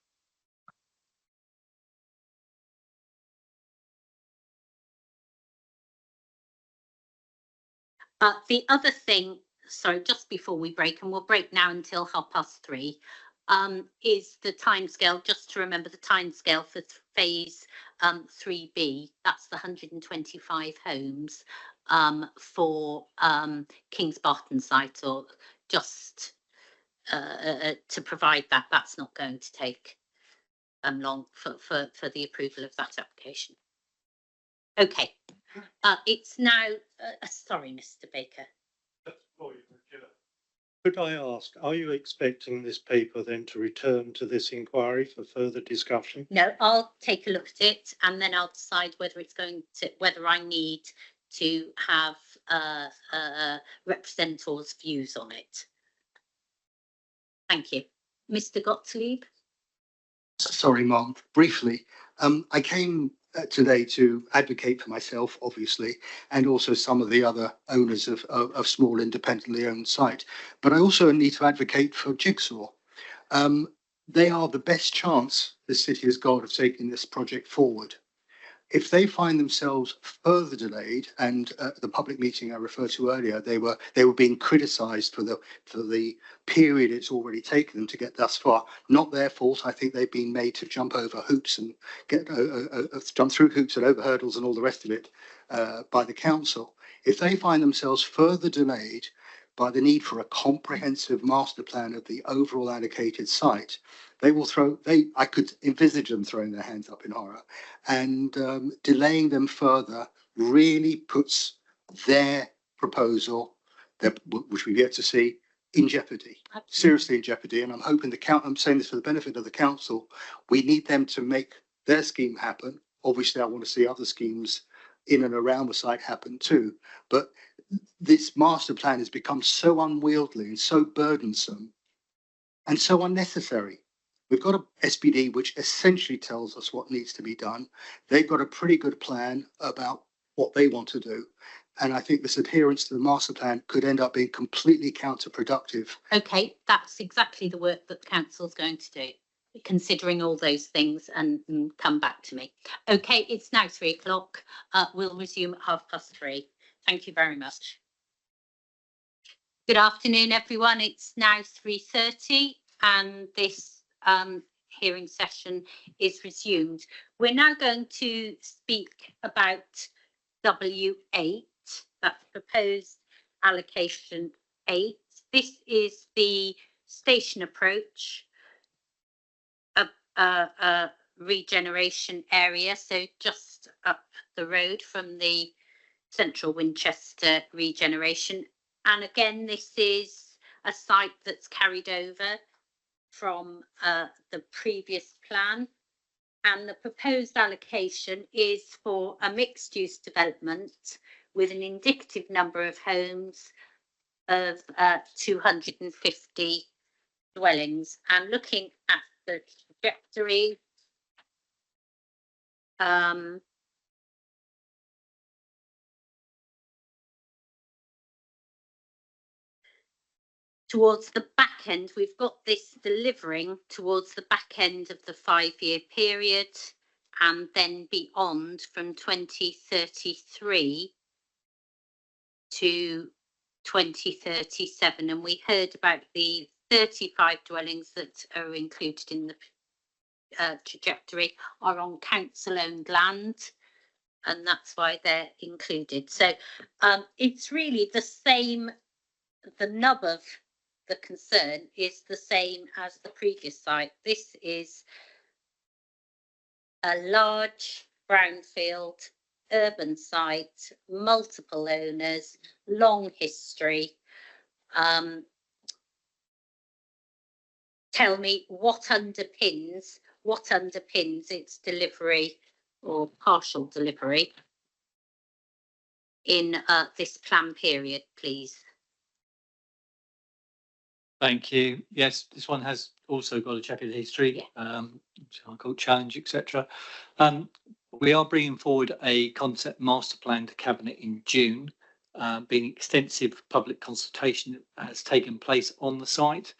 The other thing, sorry, just before we break, and we'll break now until 3:30, is the timescale. Just to remember the timescale for phase 3B. That's the 125 homes for Kings Barton site, or just to provide that. That's not going to take long for the approval of that application. Okay. It's now, sorry, Mr. Baker. Could I ask, are you expecting this paper then to return to this inquiry for further discussion? No, I'll take a look at it and then I'll decide whether I need to have representatives' views on it. Thank you. Mr. Gottlieb? Sorry, Mom, briefly. I came today to advocate for myself, obviously, and also some of the other owners of small independently owned site. But I also need to advocate for Jigsaw. They are the best chance the city has got of taking this project forward. If they find themselves further delayed, and the public meeting I referred to earlier, they were being criticised for the period it's already taken them to get thus far. Not their fault. I think they've been made to jump over hoops and jump through hoops and over hurdles and all the rest of it by the council. If they find themselves further delayed by the need for a comprehensive master plan of the overall allocated site, I could envisage them throwing their hands up in horror, and delaying them further really puts their proposal, which we've yet to see, in jeopardy. Absolutely. Seriously in jeopardy. And I'm hoping I'm saying this for the benefit of the council, we need them to make their scheme happen. Obviously, I want to see other schemes in and around the site happen too. But this master plan has become so unwieldy and so burdensome and so unnecessary. We've got a SPD which essentially tells us what needs to be done. They've got a pretty good plan about what they want to do. And I think this adherence to the master plan could end up being completely counterproductive. Okay, that's exactly the work that the council's going to do, considering all those things, and come back to me. Okay, it's now 3 o'clock. We'll resume at 3:30. Thank you very much. Good afternoon, everyone. It's now 3:30 and this hearing session is resumed. We're now going to speak about W8, that's proposed allocation 8. This is the station approach, regeneration area, so just up the road from the Central Winchester regeneration. And again, this is a site that's carried over from the previous plan, and the proposed allocation is for a mixed use development with an indicative number of homes of 250 dwellings. And looking at the trajectory, towards the back end, we've got this delivering towards the back end of the 5-year period, and then beyond from 2033 to 2037. And we heard about the 35 dwellings that are included in the trajectory are on council owned land, and that's why they're included. So it's really the same, the nub of the concern is the same as the previous site. This is a large brownfield urban site, multiple owners, long history. Tell me what underpins its delivery or partial delivery in this plan period, please. Thank you. Yes, this one has also got a checkered history, called challenge, etc. We are bringing forward a concept master plan to Cabinet in June. Being extensive public consultation has taken place on the site.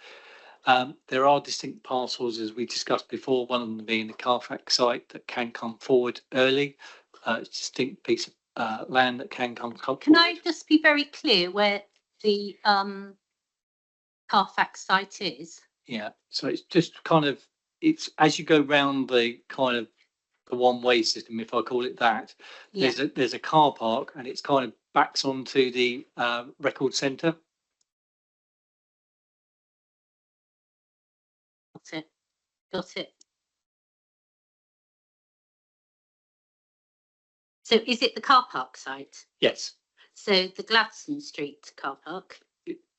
There are distinct parcels, as we discussed before, one of them being the Carfax site that can come forward early. It's a distinct piece of land that can come forward. Can I just be very clear where the Carfax site is? Yeah, so it's just kind of, it's as you go round the kind of the one-way system, if I call it that, there's a car park, and it's kind of backs onto the record centre. Got it. So is it the car park site? Yes. So the Gladstone Street car park?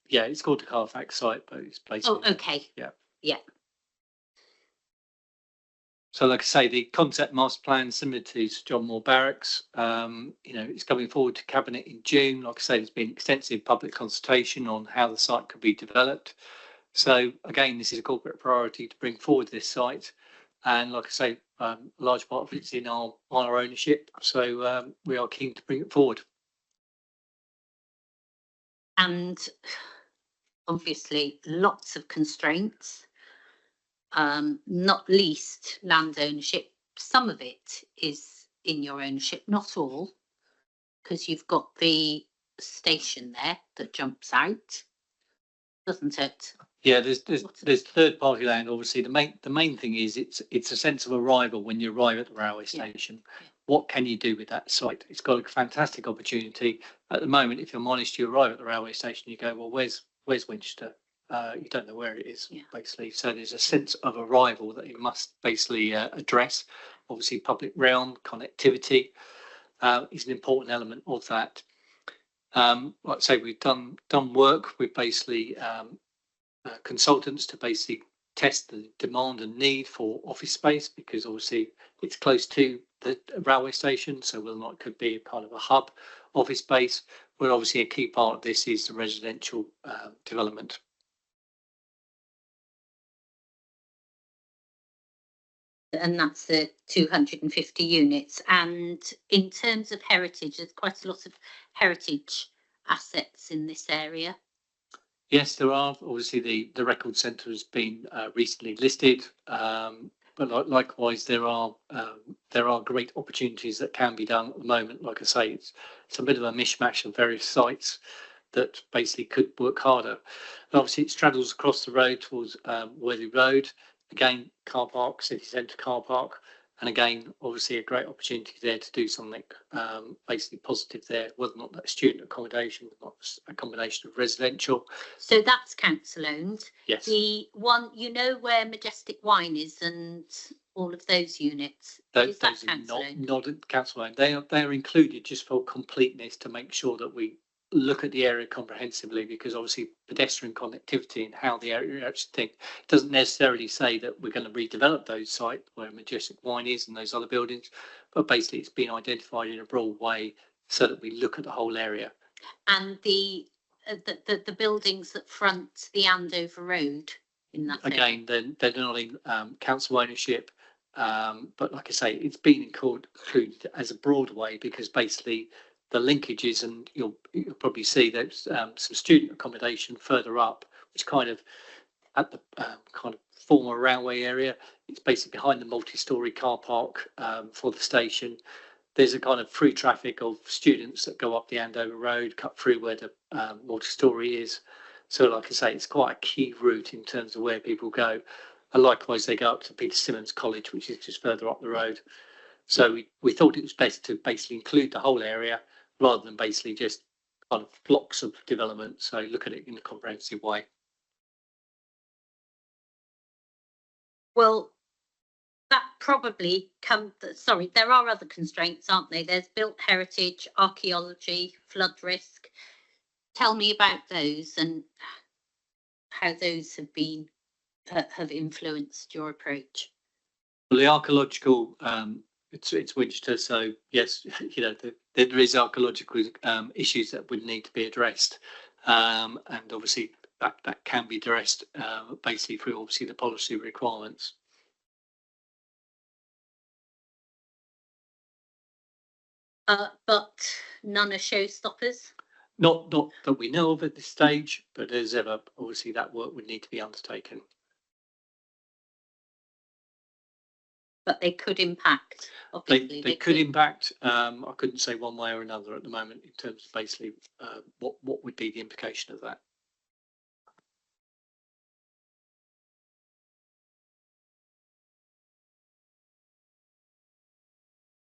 Yeah, it's called the Carfax site, but it's basically. Oh, okay. Yeah. Yeah. So, like I say, the concept master plan, similar to John Moore Barracks, it's coming forward to Cabinet in June. Like I say, there's been extensive public consultation on how the site could be developed. So, again, this is a corporate priority to bring forward this site. And like I say, a large part of it's in our ownership. So we are keen to bring it forward. And obviously lots of constraints, not least land ownership. Some of it is in your ownership, not all, because you've got the station there that jumps out, doesn't it? Yeah, there's third party land. Obviously, the main thing is it's a sense of arrival when you arrive at the railway station. Yeah. What can you do with that site? It's got a fantastic opportunity at the moment. If you're honest, you arrive at the railway station, you go, well, where's Winchester? You don't know where it is, basically. So there's a sense of arrival that you must basically address. Obviously, public realm connectivity is an important element of that. Like I say, we've done work with basically consultants to basically test the demand and need for office space, because obviously it's close to the railway station, so whether or not it could be a kind of a hub office space. But obviously a key part of this is the residential development. And that's the 250 units. And in terms of heritage, there's quite a lot of heritage assets in this area. Yes, there are. Obviously, the record centre has been recently listed, but likewise, there are great opportunities that can be done at the moment. Like I say, it's a bit of a mishmash of various sites that basically could work harder. And obviously, it straddles across the road towards Worthy Road. Again, car park, city centre car park. And again, obviously, a great opportunity there to do something basically positive there, whether or not that's student accommodation, not a combination of residential. So that's council owned. Yes. The one, you know, where Majestic Wine is and all of those units, is that council owned? Not council owned. They are included just for completeness, to make sure that we look at the area comprehensively, because obviously pedestrian connectivity and how the area actually think doesn't necessarily say that we're going to redevelop those sites where Majestic Wine is and those other buildings, but basically it's been identified in a broad way so that we look at the whole area. And the buildings that front the Andover Road in that again area, they're not in council ownership, but like I say, it's been included as a broad way, because basically the linkages, and you'll probably see there's some student accommodation further up, which kind of at the kind of former railway area. It's basically behind the multi-storey car park for the station. There's a kind of through traffic of students that go up the Andover Road, cut through where the multi-storey is. So like I say, it's quite a key route in terms of where people go. And likewise, they go up to Peter Simmons College, which is just further up the road. So we thought it was best to basically include the whole area, rather than basically just kind of blocks of development. So look at it in a comprehensive way. Well, that probably sorry, there are other constraints, aren't they? There's built heritage, archaeology, flood risk. Tell me about those and how those have influenced your approach. Well, the archaeological, it's Winchester, so yes, there is archaeological issues that would need to be addressed, and obviously that can be addressed basically through obviously the policy requirements. But none are showstoppers. Not that we know of at this stage, but as ever, obviously that work would need to be undertaken. But they could impact, obviously. They could impact. I couldn't say one way or another at the moment in terms of basically what would be the implication of that.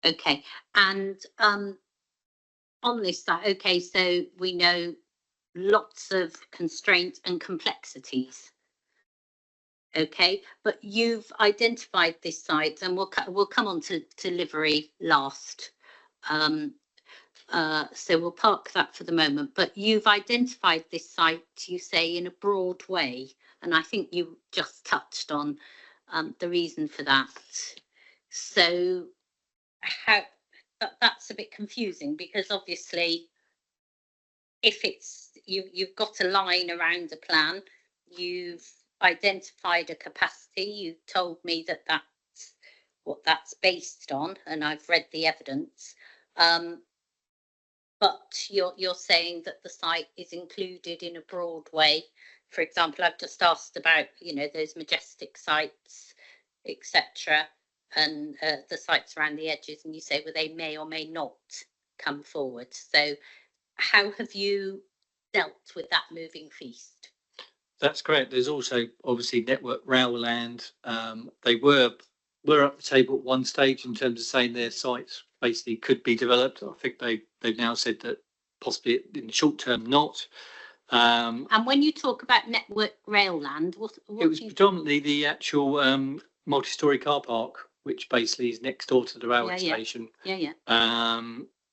Okay, and on this side, okay, so we know lots of constraints and complexities. Okay, but you've identified this site, and we'll come on to delivery last. So we'll park that for the moment. But you've identified this site, you say, in a broad way, and I think you just touched on the reason for that. So that's a bit confusing, because obviously, if it's you've got a line around a plan, you've identified a capacity, you told me that that's what that's based on, and I've read the evidence, but you're saying that the site is included in a broad way. For example, I've just asked about those majestic sites, etc. and the sites around the edges, and you say, well, they may or may not come forward. So how have you dealt with that moving feast? That's correct. There's also obviously Network Rail Land. They were at the table at one stage in terms of saying their sites basically could be developed. I think they've now said that possibly in the short term not. And when you talk about Network Rail Land, what it was predominantly the actual multi-storey car park, which basically is next door to the railway station. Yeah.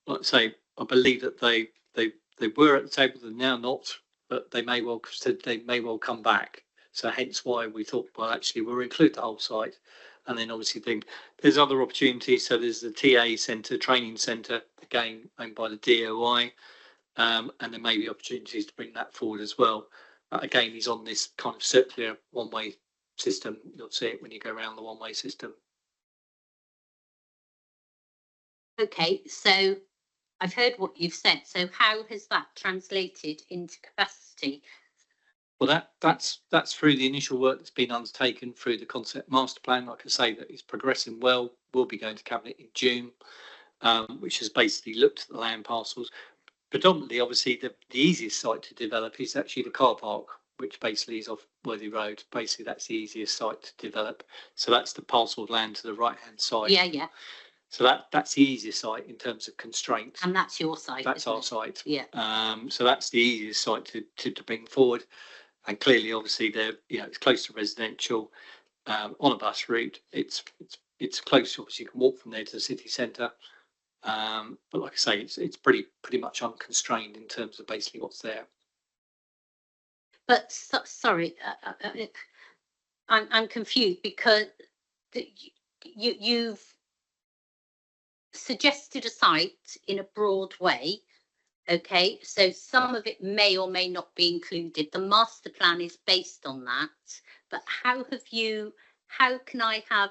Like I say, I believe that they were at the table, they're now not, but they may well come back. So hence why we thought, well, actually, we'll include the whole site. And then obviously think there's other opportunities. So there's the TA centre, training centre, again owned by the DOI. And there may be opportunities to bring that forward as well. Again, he's on this kind of circular one-way system. You'll see it when you go around the one-way system. Okay, so I've heard what you've said. So how has that translated into capacity? Well, that's through the initial work that's been undertaken through the concept master plan. Like I say, that is progressing well. We'll be going to cabinet in June, which has basically looked at the land parcels. Predominantly, obviously, the easiest site to develop is actually the car park, which basically is off Worthy Road. Basically, that's the easiest site to develop. So that's the parcel of land to the right-hand side. Yeah. So that's the easiest site in terms of constraints. And that's your site. That's our site. Yeah. So that's the easiest site to bring forward. And clearly, obviously, it's close to residential, on a bus route. It's close. Obviously, you can walk from there to the city centre. But like I say, it's pretty much unconstrained in terms of basically what's there. But sorry, I'm confused because you've suggested a site in a broad way. Okay, so some of it may or may not be included. The master plan is based on that. But how can I have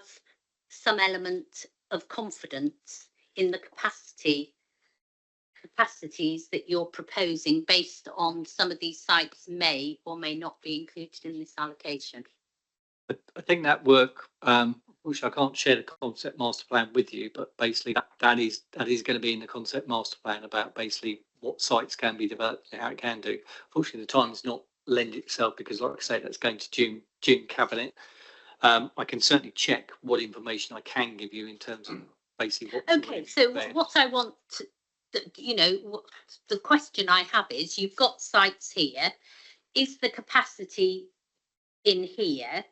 some element of confidence in the capacities that you're proposing based on some of these sites may or may not be included in this allocation? I think that work, which I can't share the concept master plan with you, but basically that is going to be in the concept master plan about basically what sites can be developed and how it can do. Fortunately, the time's not lend itself because, like I say, that's going to June cabinet. I can certainly check what information I can give you in terms of basically what. Okay, so what I want to, the question I have is, you've got sites here. Is the capacity in here?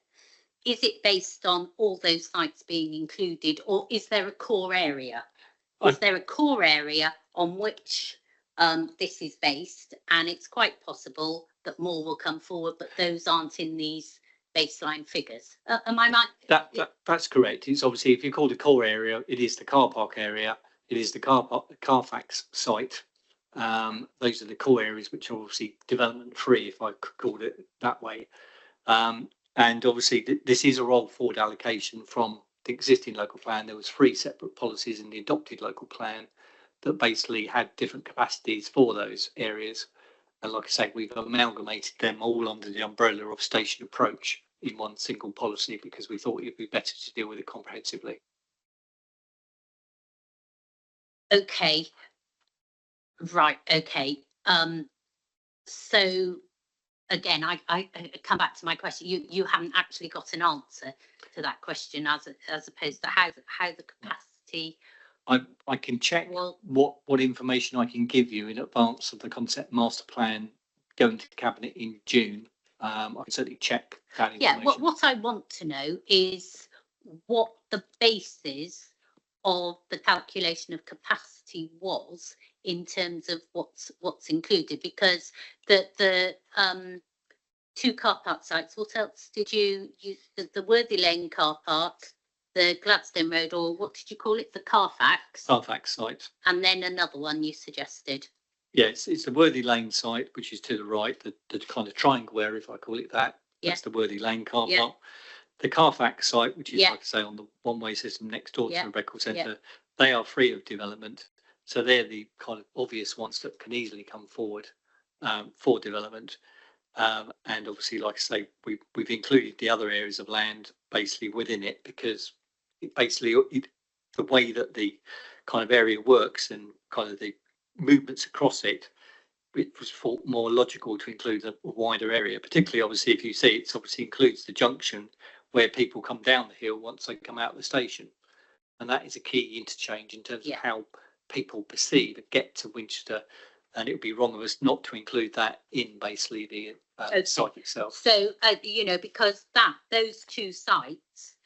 Is it based on all those sites being included, or is there a core area? Is there a core area on which this is based? And it's quite possible that more will come forward, but those aren't in these baseline figures. Am I right? That's correct. It's obviously, if you call the core area, it is the car park area. It is the Carfax site. Those are the core areas which are obviously development free, if I could call it that way. And obviously, this is a roll forward allocation from the existing local plan. There was 3 separate policies in the adopted local plan that basically had different capacities for those areas. And like I say, we've amalgamated them all under the umbrella of station approach in one single policy because we thought it'd be better to deal with it comprehensively. Okay. Right. Okay. So again, I come back to my question. You haven't actually got an answer to that question, as opposed to how the capacity. I can check what information I can give you in advance of the concept master plan going to cabinet in June. I can certainly check that information. Yeah. What I want to know is what the basis of the calculation of capacity was in terms of what's included, because the 2 car park sites, what else did you use? The Worthy Lane car park, the Gladstone Road, or what did you call it? The Carfax site. And then another one you suggested. Yes, it's the Worthy Lane site, which is to the right, the kind of triangle area, if I call it that. That's the Worthy Lane car park. The Carfax site, which is, like I say, on the one-way system next door to the Record Centre, they are free of development. So they're the kind of obvious ones that can easily come forward for development. And obviously, like I say, we've included the other areas of land basically within it because basically the way that the kind of area works and kind of the movements across it, it was thought more logical to include a wider area, particularly obviously if you see it obviously includes the junction where people come down the hill once they come out of the station. And that is a key interchange in terms of how people perceive and get to Winchester. And it would be wrong of us not to include that in basically the site itself. So, you know, because those two sites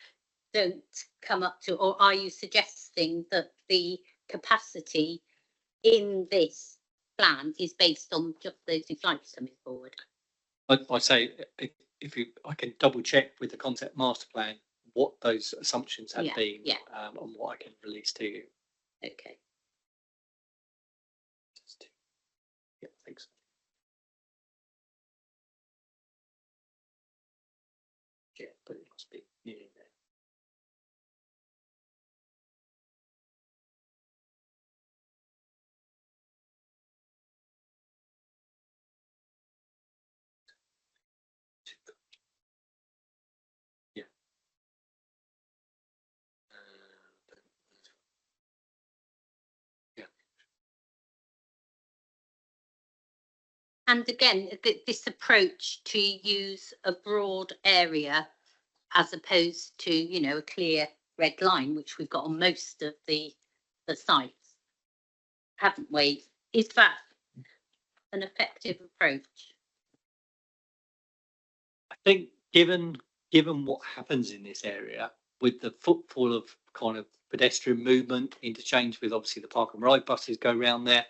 don't come up to, or are you suggesting that the capacity in this plan is based on just those two sites coming forward? I say I can double check with the concept master plan what those assumptions have been on what I can release to you. Okay. Yeah, thanks. Yeah, but it must be nearly there. Yeah. And again, this approach to use a broad area as opposed to, you know, a clear red line, which we've got on most of the sites, haven't we? Is that an effective approach? I think given what happens in this area with the footfall of kind of pedestrian movement, interchange with obviously the park and ride buses go around there,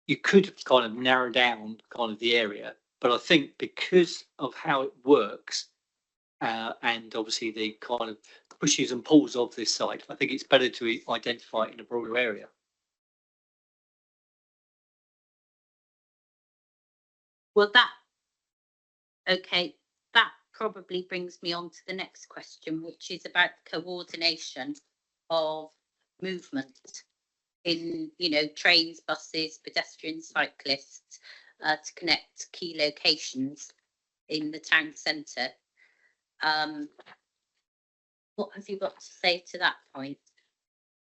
you could kind of narrow down kind of the area. But I think because of how it works and obviously the kind of pushes and pulls of this site, I think it's better to identify it in a broader area. Well, okay, that probably brings me on to the next question, which is about coordination of movement in, you know, trains, buses, pedestrians, cyclists, to connect key locations in the town centre. What have you got to say to that point?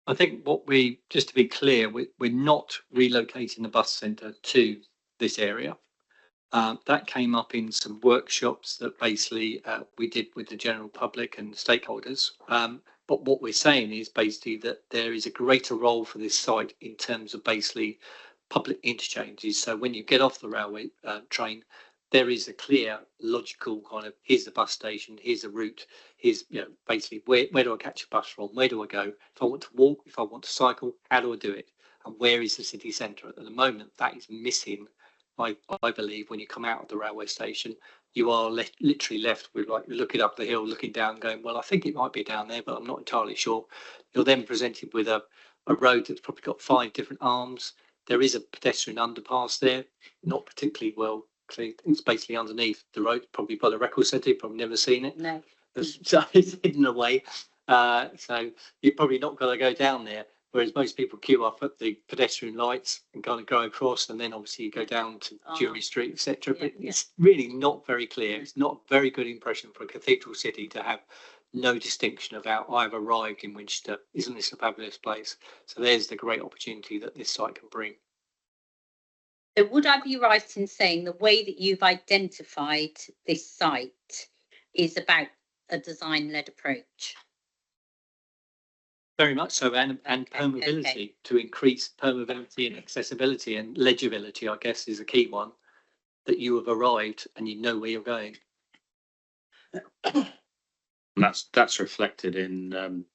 I think just to be clear, we're not relocating the bus centre to this area. That came up in some workshops that basically we did with the general public and stakeholders. But what we're saying is basically that there is a greater role for this site in terms of basically public interchanges. So when you get off the railway train, there is a clear, logical kind of, here's the bus station, here's the route, here's, you know, basically where do I catch a bus from, where do I go, if I want to walk, if I want to cycle, how do I do it, and where is the city centre? At the moment, that is missing. I believe when you come out of the railway station, you are literally left with, like, looking up the hill, looking down, going, well, I think it might be down there, but I'm not entirely sure. You're then presented with a road that's probably got 5 different arms. There is a pedestrian underpass there, not particularly well clean. It's basically underneath the road, probably by the record centre. You've probably never seen it. No. So it's hidden away. So you're probably not going to go down there. Whereas most people queue up at the pedestrian lights and kind of go across, and then obviously you go down to Jury Street, etc. But it's really not very clear. It's not a very good impression for a cathedral city to have no distinction about I've arrived in Winchester. Isn't this a fabulous place? So there's the great opportunity that this site can bring. So would I be right in saying the way that you've identified this site is about a design-led approach? Very much so, and permeability, to increase permeability and accessibility and legibility, I guess, is a key one, that you have arrived and you know where you're going. And that's reflected in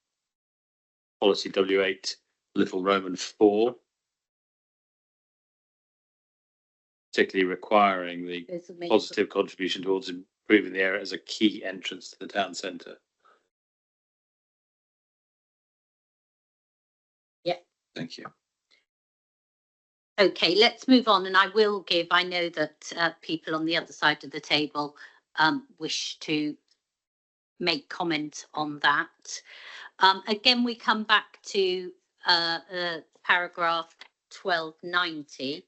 policy W8 Little Roman 4, particularly requiring the positive contribution towards improving the area as a key entrance to the town centre. Thank you. Okay, let's move on, and I will give, I know that people on the other side of the table wish to make comment on that. Again, we come back to paragraph 1290.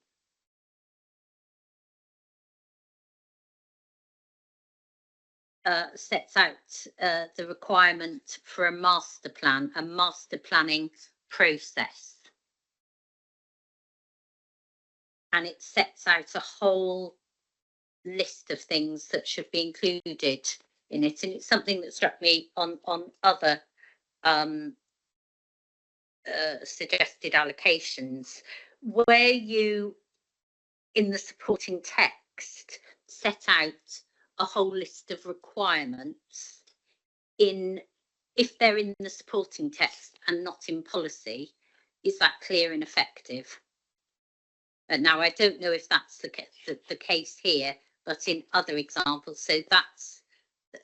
sets out the requirement for a master plan, a master planning process. And it sets out a whole list of things that should be included in it. And it's something that struck me on other suggested allocations, where you, in the supporting text, set out a whole list of requirements if they're in the supporting text and not in policy. Is that clear and effective? And now I don't know if that's the case here, but in other examples. So that's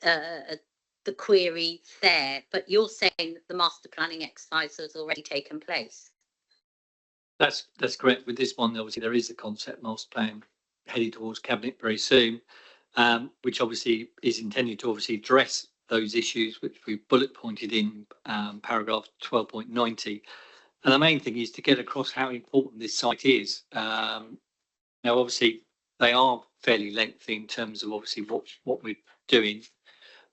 the query there. But you're saying that the master planning exercise has already taken place. That's correct. With this one, obviously, there is a concept master plan heading towards cabinet very soon, which obviously is intended to obviously address those issues which we bullet pointed in paragraph 12.90. And the main thing is to get across how important this site is. Now, obviously, they are fairly lengthy in terms of obviously what we're doing,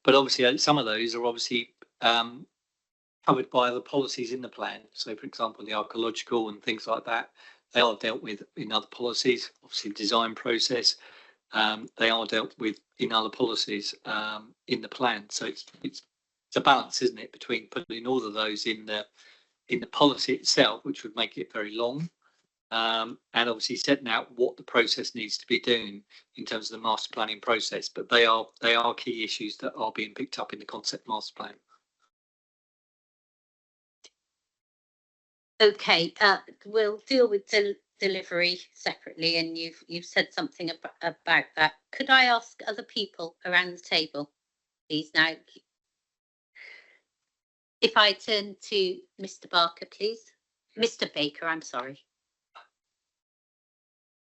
but obviously some of those are obviously covered by the policies in the plan. So, for example, the archaeological and things like that, they are dealt with in other policies. Obviously, design process, they are dealt with in other policies in the plan. So it's a balance, isn't it, between putting all of those in the policy itself, which would make it very long, and obviously setting out what the process needs to be doing in terms of the master planning process. But they are key issues that are being picked up in the concept master plan. Okay, we'll deal with delivery separately, and you've said something about that. Could I ask other people around the table, please, now? If I turn to Mr. Barker, please. Mr. Baker, I'm sorry.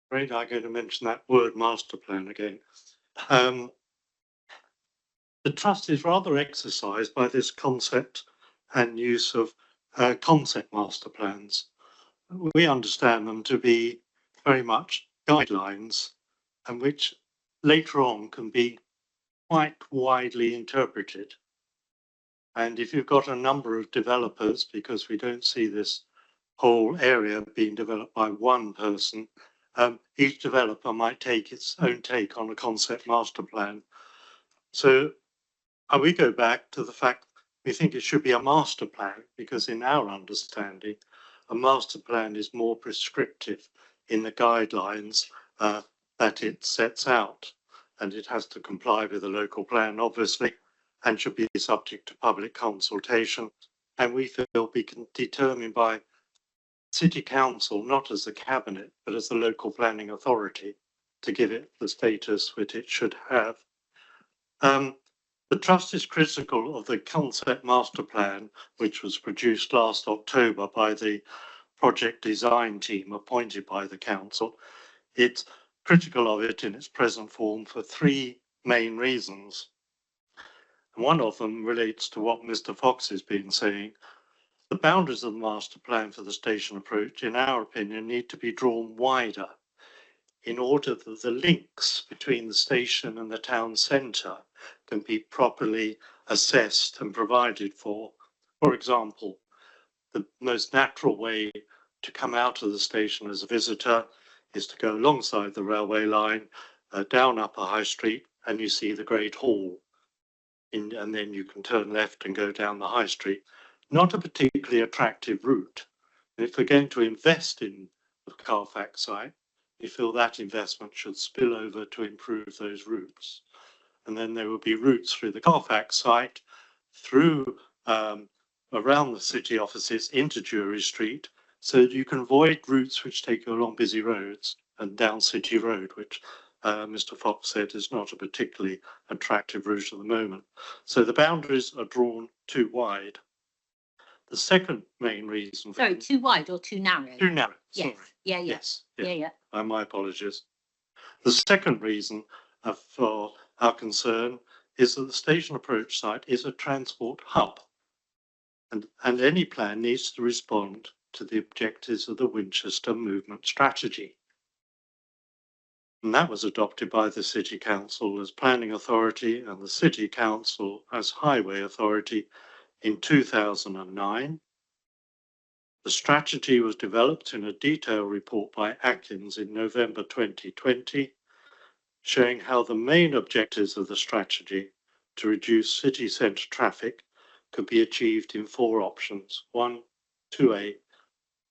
Afraid I'm going to mention that word master plan again. The trust is rather exercised by this concept and use of concept master plans. We understand them to be very much guidelines, and which later on can be quite widely interpreted. And if you've got a number of developers, because we don't see this whole area being developed by one person, each developer might take its own take on a concept master plan. So we go back to the fact we think it should be a master plan, because in our understanding, a master plan is more prescriptive in the guidelines that it sets out, and it has to comply with the local plan, obviously, and should be subject to public consultation. And we feel be determined by City Council, not as the Cabinet, but as the local planning authority, to give it the status which it should have. The Trust is critical of the concept master plan, which was produced last October by the project design team appointed by the Council. It's critical of it in its present form for three main reasons. And one of them relates to what Mr. Fox has been saying. The boundaries of the master plan for the station approach, in our opinion, need to be drawn wider in order that the links between the station and the town centre can be properly assessed and provided for. For example, the most natural way to come out of the station as a visitor is to go alongside the railway line, down Upper High Street, and you see the Great Hall. And then you can turn left and go down the High Street. Not a particularly attractive route. And if we're going to invest in the Carfax site, we feel that investment should spill over to improve those routes. And then there will be routes through the Carfax site, through around the city offices into Jury Street, so that you can avoid routes which take you along busy roads and down City Road, which Mr. Fox said is not a particularly attractive route at the moment. So the boundaries are drawn too wide. The second main reason. Sorry, too wide or too narrow? Too narrow. Yes. Sorry. Yeah. Yes. Yeah. My apologies. The second reason for our concern is that the station approach site is a transport hub, and any plan needs to respond to the objectives of the Winchester movement strategy. And that was adopted by the City Council as planning authority and the City Council as highway authority in 2009. The strategy was developed in a detailed report by Atkins in November 2020, showing how the main objectives of the strategy to reduce city centre traffic could be achieved in 4 options: 1, 2A,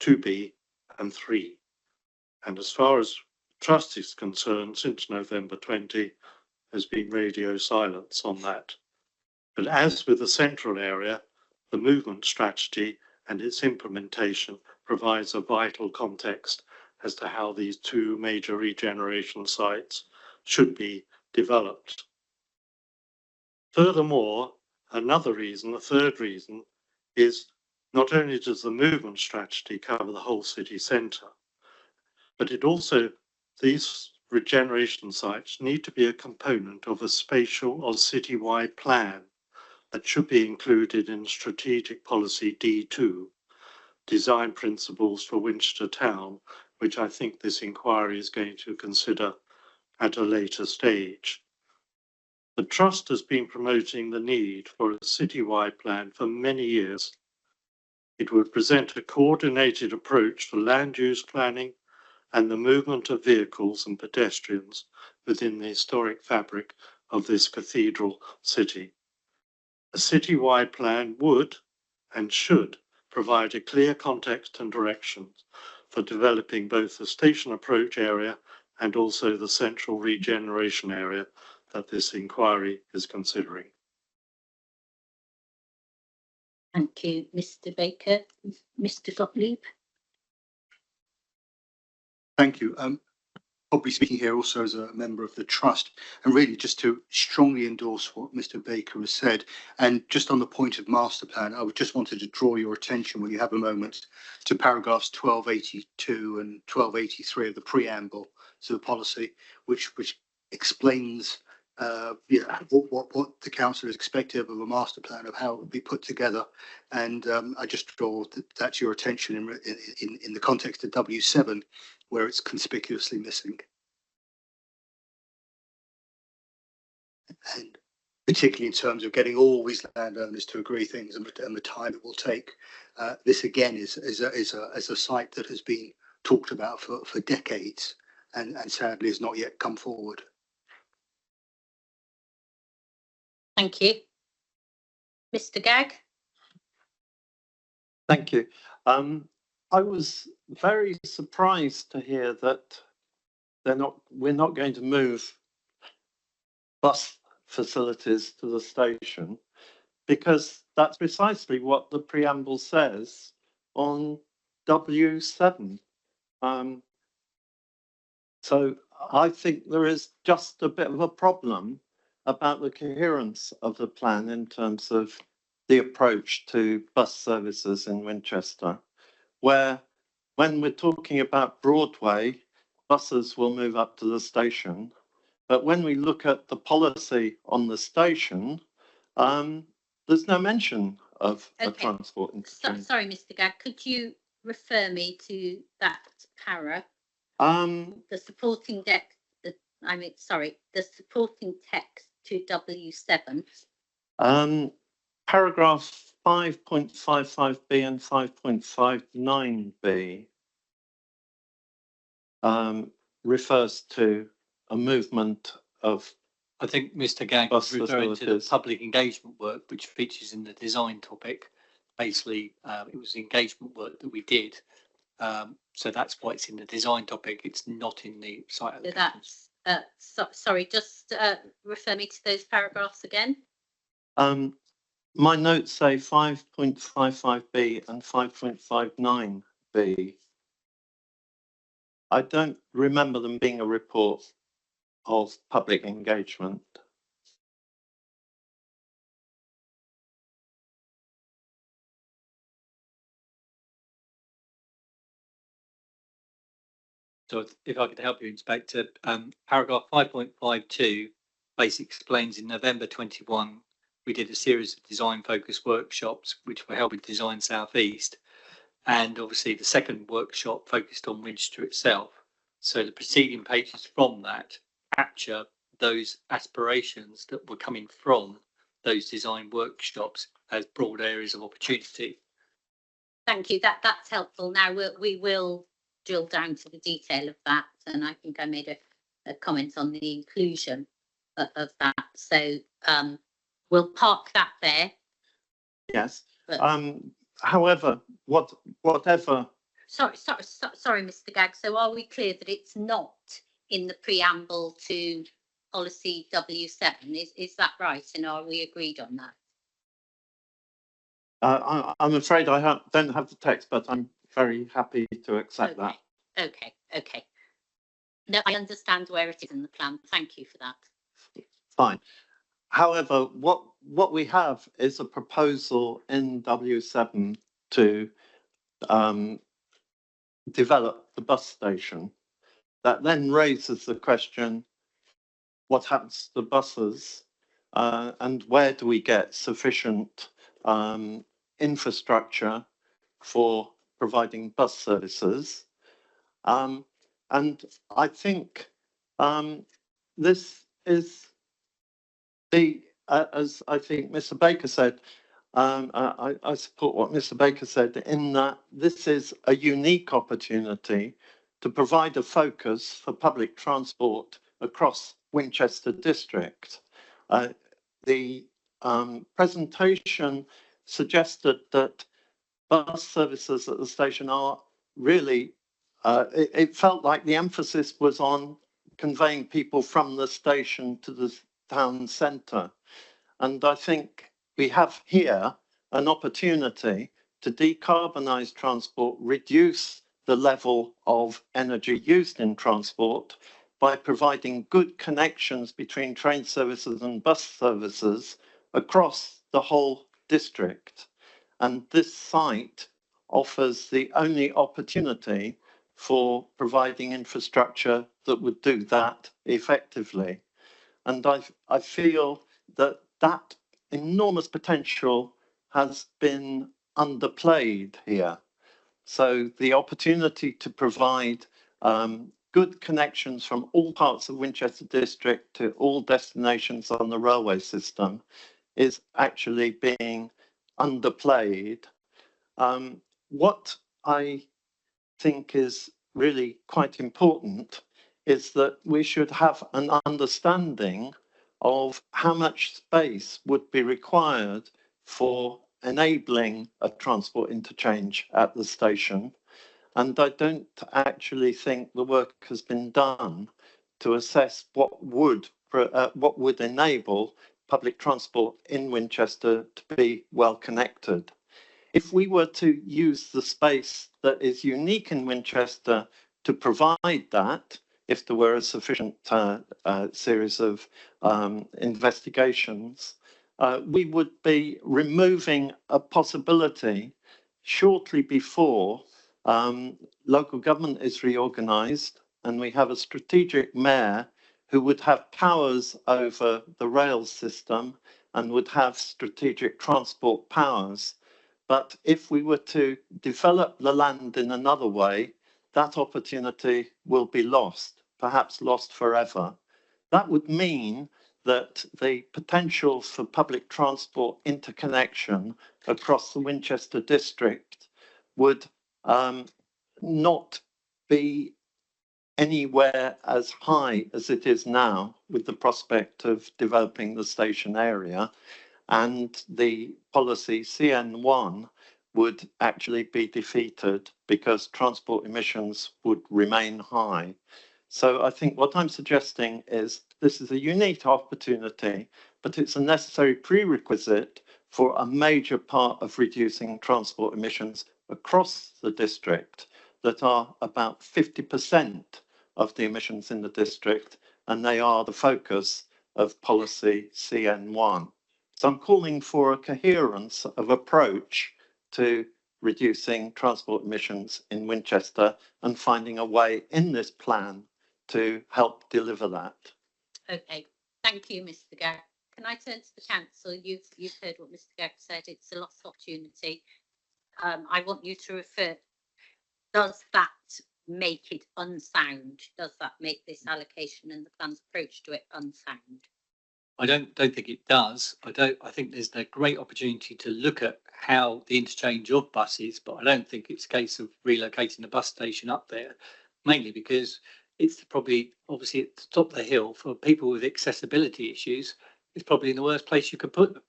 2B, and 3. And as far as Trust is concerned, since November 20, there's been radio silence on that. But as with the central area, the movement strategy and its implementation provides a vital context as to how these 2 major regeneration sites should be developed. Furthermore, another reason, the third reason, is not only does the movement strategy cover the whole city centre, but it also, these regeneration sites need to be a component of a spatial or citywide plan that should be included in Strategic Policy D2, Design Principles for Winchester Town, which I think this inquiry is going to consider at a later stage. The Trust has been promoting the need for a citywide plan for many years. It would present a coordinated approach for land use planning and the movement of vehicles and pedestrians within the historic fabric of this cathedral city. A citywide plan would and should provide a clear context and direction for developing both the station approach area and also the central regeneration area that this inquiry is considering. Thank you, Mr. Baker. Mr. Gottlieb. Thank you. Probably speaking here also as a member of the Trust, and really just to strongly endorse what Mr. Baker has said. And just on the point of master plan, I would just wanted to draw your attention, when you have a moment, to paragraphs 1282 and 1283 of the preamble to the policy, which explains what the council is expected of a master plan, of how it would be put together. And I just draw that to your attention in the context of W7, where it's conspicuously missing. And particularly in terms of getting all these landowners to agree things and the time it will take. This again is a site that has been talked about for decades and sadly has not yet come forward. Thank you. Mr. Gagg. Thank you. I was very surprised to hear that we're not going to move bus facilities to the station, because that's precisely what the preamble says on W7. So I think there is just a bit of a problem about the coherence of the plan in terms of the approach to bus services in Winchester, where when we're talking about Broadway, buses will move up to the station. But when we look at the policy on the station, there's no mention of a transport interchange. Sorry, Mr. Gagg, could you refer me to that para? The supporting text, the supporting text to W7. Paragraph 5.55b and 5.59b refers to a movement of, I think Mr. Gagg was referring to the public engagement work, which features in the design topic. Basically, it was engagement work that we did. So that's why it's in the design topic. It's not in the site allocations. Sorry, just refer me to those paragraphs again. My notes say 5.55b and 5.59b. I don't remember them being a report of public engagement. So if I could help you, Inspector, paragraph 5.52 basically explains in November 21, we did a series of design focused workshops, which were held with Design South East. And obviously the second workshop focused on Winchester itself. So the preceding pages from that capture those aspirations that were coming from those design workshops as broad areas of opportunity. Thank you. That's helpful. Now we will drill down to the detail of that, and I think I made a comment on the inclusion of that. So we'll park that there. Yes. But, However, whatever. Sorry, Mr. Gagg. So are we clear that it's not in the preamble to policy W7? Is that right? And are we agreed on that? I'm afraid I don't have the text, but I'm very happy to accept that. Okay. No, I understand where it is in the plan. Thank you for that. Fine. However, what we have is a proposal in W7 to develop the bus station. That then raises the question, what happens to the buses and where do we get sufficient infrastructure for providing bus services? And I think this is as I think Mr. Baker said, I support what Mr. Baker said in that this is a unique opportunity to provide a focus for public transport across Winchester District. The presentation suggested that bus services at the station are really, it felt like the emphasis was on conveying people from the station to the town centre. And I think we have here an opportunity to decarbonise transport, reduce the level of energy used in transport by providing good connections between train services and bus services across the whole district. And this site offers the only opportunity for providing infrastructure that would do that effectively. And I feel that that enormous potential has been underplayed here. So the opportunity to provide good connections from all parts of Winchester District to all destinations on the railway system is actually being underplayed. What I think is really quite important is that we should have an understanding of how much space would be required for enabling a transport interchange at the station. And I don't actually think the work has been done to assess what would enable public transport in Winchester to be well connected. If we were to use the space that is unique in Winchester to provide that, if there were a sufficient series of investigations, we would be removing a possibility shortly before local government is reorganised and we have a strategic mayor who would have powers over the rail system and would have strategic transport powers. But if we were to develop the land in another way, that opportunity will be lost, perhaps lost forever. That would mean that the potential for public transport interconnection across the Winchester district would not be anywhere as high as it is now, with the prospect of developing the station area. And the policy CN1 would actually be defeated because transport emissions would remain high. So I think what I'm suggesting is this is a unique opportunity, but it's a necessary prerequisite for a major part of reducing transport emissions across the district that are about 50% of the emissions in the district, and they are the focus of policy CN1. So I'm calling for a coherence of approach to reducing transport emissions in Winchester and finding a way in this plan to help deliver that. Okay, thank you, Mr. Gagg. Can I turn to the council? You've heard what Mr. Gagg said. It's a lost opportunity. I want you to refer. Does that make it unsound? Does that make this allocation and the plan's approach to it unsound? I don't think it does. I think there's a great opportunity to look at how the interchange of buses, but I don't think it's a case of relocating the bus station up there, mainly because it's probably obviously at the top of the hill for people with accessibility issues. It's probably in the worst place you could put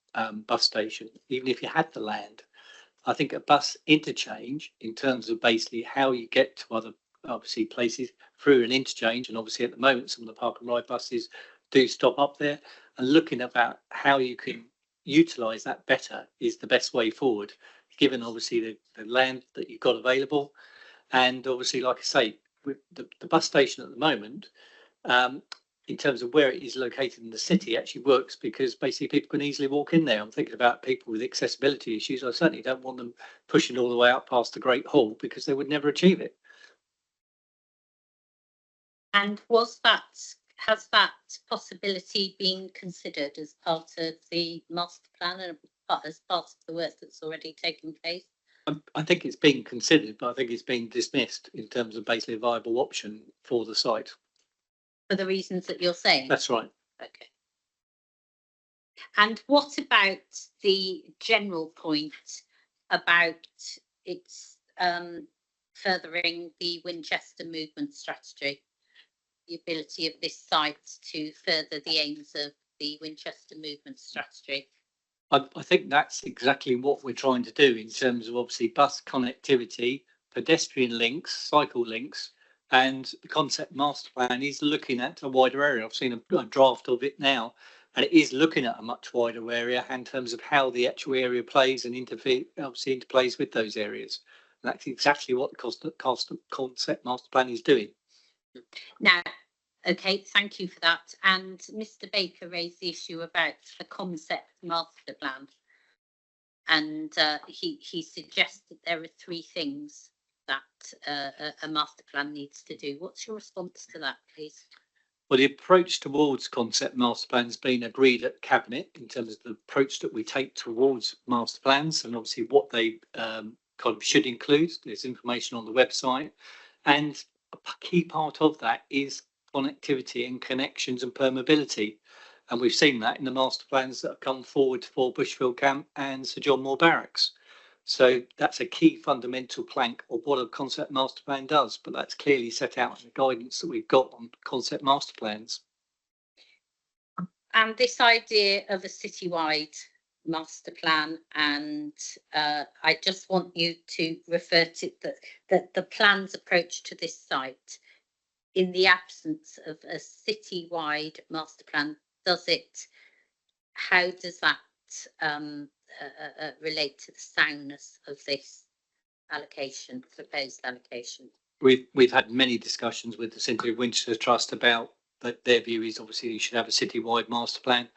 bus station, even if you had the land. I think a bus interchange, in terms of basically how you get to other obviously places through an interchange, and obviously at the moment some of the park and ride buses do stop up there, and looking about how you can utilise that better is the best way forward, given obviously the land that you've got available, and obviously, like I say, with the bus station at the moment. In terms of where it is located in the city, actually works because basically people can easily walk in there. I'm thinking about people with accessibility issues. I certainly don't want them pushing all the way out past the Great Hall because they would never achieve it. And has that possibility been considered as part of the master plan and as part of the work that's already taken place? I think it's been considered, but I think it's been dismissed in terms of basically a viable option for the site. For the reasons that you're saying? That's right. Okay. And what about the general point about its furthering the Winchester movement strategy, the ability of this site to further the aims of the Winchester movement strategy? I think that's exactly what we're trying to do in terms of obviously bus connectivity, pedestrian links, cycle links, and the concept master plan is looking at a wider area. I've seen a draft of it now, and it is looking at a much wider area in terms of how the actual area plays and obviously interplays with those areas. And that's exactly what the concept master plan is doing. Now, okay, thank you for that. And Mr. Baker raised the issue about the concept master plan. And he suggested there are three things that a master plan needs to do. What's your response to that, please? Well, the approach towards concept master plans has been agreed at Cabinet in terms of the approach that we take towards master plans and obviously what they kind of should include. There's information on the website, and a key part of that is connectivity and connections and permeability. And we've seen that in the master plans that have come forward for Bushfield Camp and Sir John Moore Barracks. So that's a key fundamental plank of what a concept master plan does, but that's clearly set out in the guidance that we've got on concept master plans. And this idea of a citywide master plan, and I just want you to refer to that the plan's approach to this site, in the absence of a citywide master plan, how does that relate to the soundness of this allocation, proposed allocation? We've had many discussions with the City of Winchester Trust about that. Their view is obviously you should have a citywide master plan.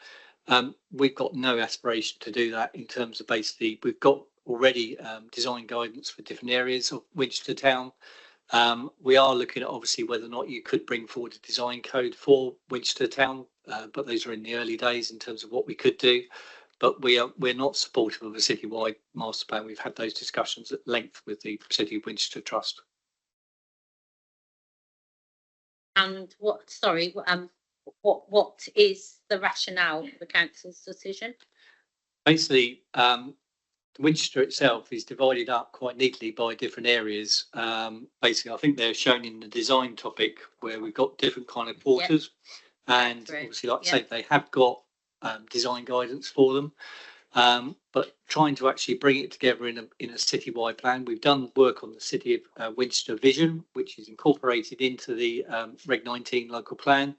We've got no aspiration to do that in terms of basically we've got already design guidance for different areas of Winchester Town. We are looking at obviously whether or not you could bring forward a design code for Winchester Town, but those are in the early days in terms of what we could do. But we're not supportive of a citywide master plan. We've had those discussions at length with the City of Winchester Trust. And what is the rationale for the council's decision? Basically, Winchester itself is divided up quite neatly by different areas. Basically, I think they're shown in the design topic where we've got different kind of quarters, and obviously, like I say, they have got design guidance for them. But trying to actually bring it together in a citywide plan, we've done work on the City of Winchester vision, which is incorporated into the Reg 19 local plan,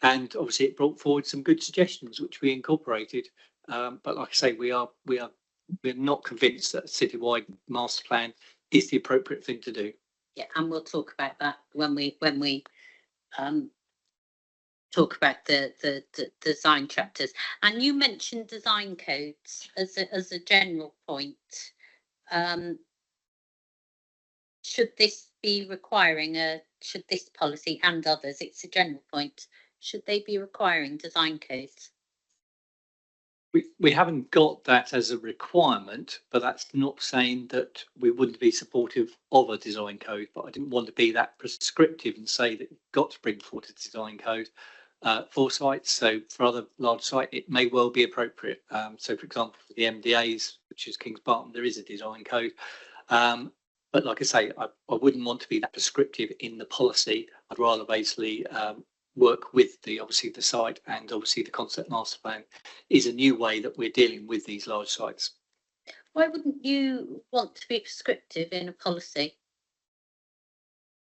and obviously it brought forward some good suggestions which we incorporated. But like I say, we're not convinced that a citywide master plan is the appropriate thing to do. Yeah, and we'll talk about that when we talk about the design chapters. And you mentioned design codes as a general point. Should this be requiring should this policy and others, it's a general point, should they be requiring design codes? We haven't got that as a requirement, but that's not saying that we wouldn't be supportive of a design code. But I didn't want to be that prescriptive and say that you've got to bring forward a design code for sites. So for other large sites, it may well be appropriate. So for example, for the MDAs, which is Kings Barton, there is a design code. But like I say, I wouldn't want to be that prescriptive in the policy. I'd rather basically work with obviously the site, and obviously the concept master plan is a new way that we're dealing with these large sites. Why wouldn't you want to be prescriptive in a policy?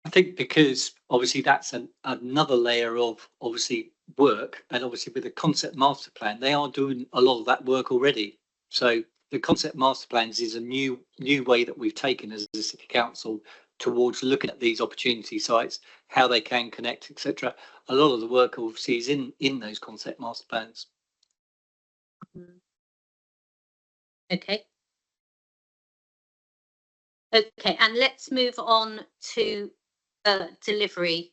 I think because obviously that's another layer of obviously work, and obviously with the concept master plan, they are doing a lot of that work already. So the concept master plans is a new way that we've taken as a city council towards looking at these opportunity sites, how they can connect, etc. A lot of the work obviously is in those concept master plans. Okay. Okay, and let's move on to delivery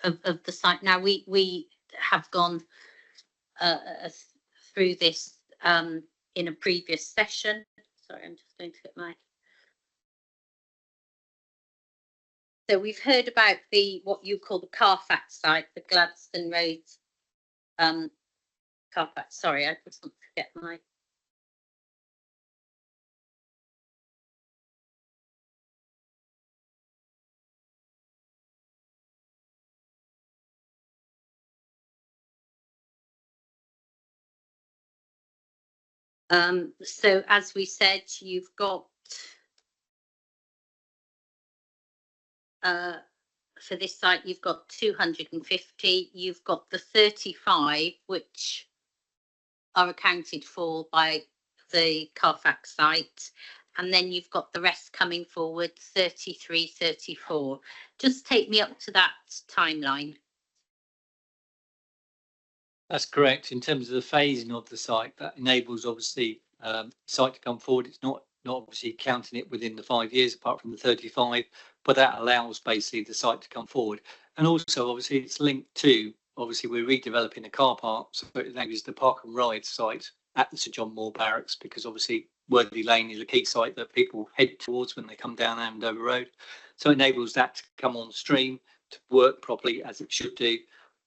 of the site. Now we have gone through this in a previous session. Sorry, I'm just going to get my. So we've heard about what you call the Carfax site, the Gladstone Road Carfax. Sorry, I just want to get my. So as we said, you've got for this site, you've got 250, you've got the 35, which are accounted for by the Carfax site, and then you've got the rest coming forward, 33, 34. Just take me up to that timeline. That's correct. In terms of the phasing of the site, that enables obviously site to come forward. It's not obviously counting it within the 5 years, apart from the 35, but that allows basically the site to come forward. And also, obviously, it's linked to obviously we're redeveloping a car park, so it enables the park and ride site at the St John Moore Barracks, because obviously Worthy Lane is a key site that people head towards when they come down Andover Road. So it enables that to come on stream, to work properly as it should do.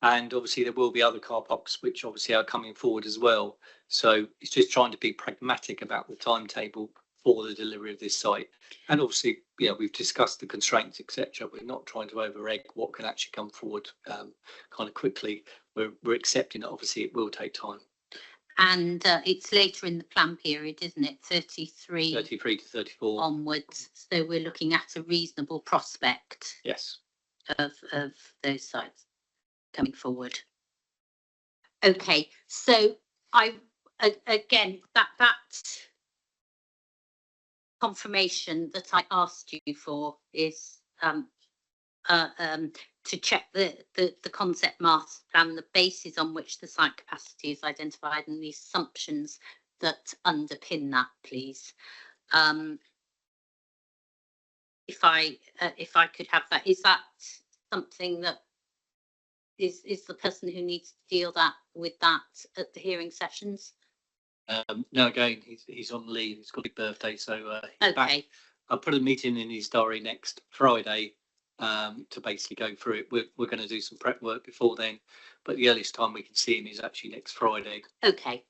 And obviously there will be other car parks which obviously are coming forward as well. So it's just trying to be pragmatic about the timetable for the delivery of this site. And obviously, yeah, we've discussed the constraints, etc. We're not trying to over-egg what can actually come forward kind of quickly. We're accepting that obviously it will take time. And it's later in the plan period, isn't it? 33 to 34 onwards. So we're looking at a reasonable prospect. Yes. Of those sites coming forward. Okay, so again that confirmation that I asked you for is to check the concept master plan, the basis on which the site capacity is identified, and the assumptions that underpin that, please. If I could have that, is that something that is the person who needs to deal with that at the hearing sessions? No, again, he's on leave. He's got a big birthday, so okay. Back. I'll put a meeting in his diary next Friday to basically go through it. We're going to do some prep work before then, but the earliest time we can see him is actually next Friday. Okay.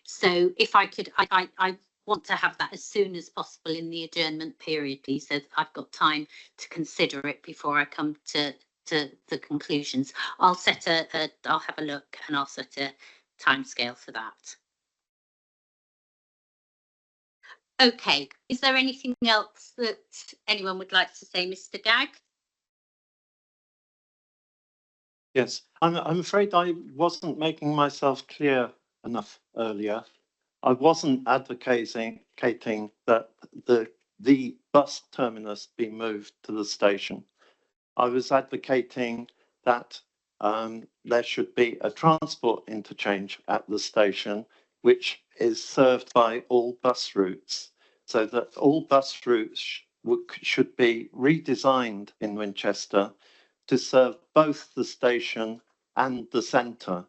So if I could, I want to have that as soon as possible in the adjournment period, please, so I've got time to consider it before I come to the conclusions. I'll have a look and I'll set a timescale for that. Okay, is there anything else that anyone would like to say, Mr. Gagg? Yes, I'm afraid I wasn't making myself clear enough earlier. I wasn't advocating that the bus terminus be moved to the station. I was advocating that there should be a transport interchange at the station, which is served by all bus routes, so that all bus routes should be redesigned in Winchester to serve both the station and the centre.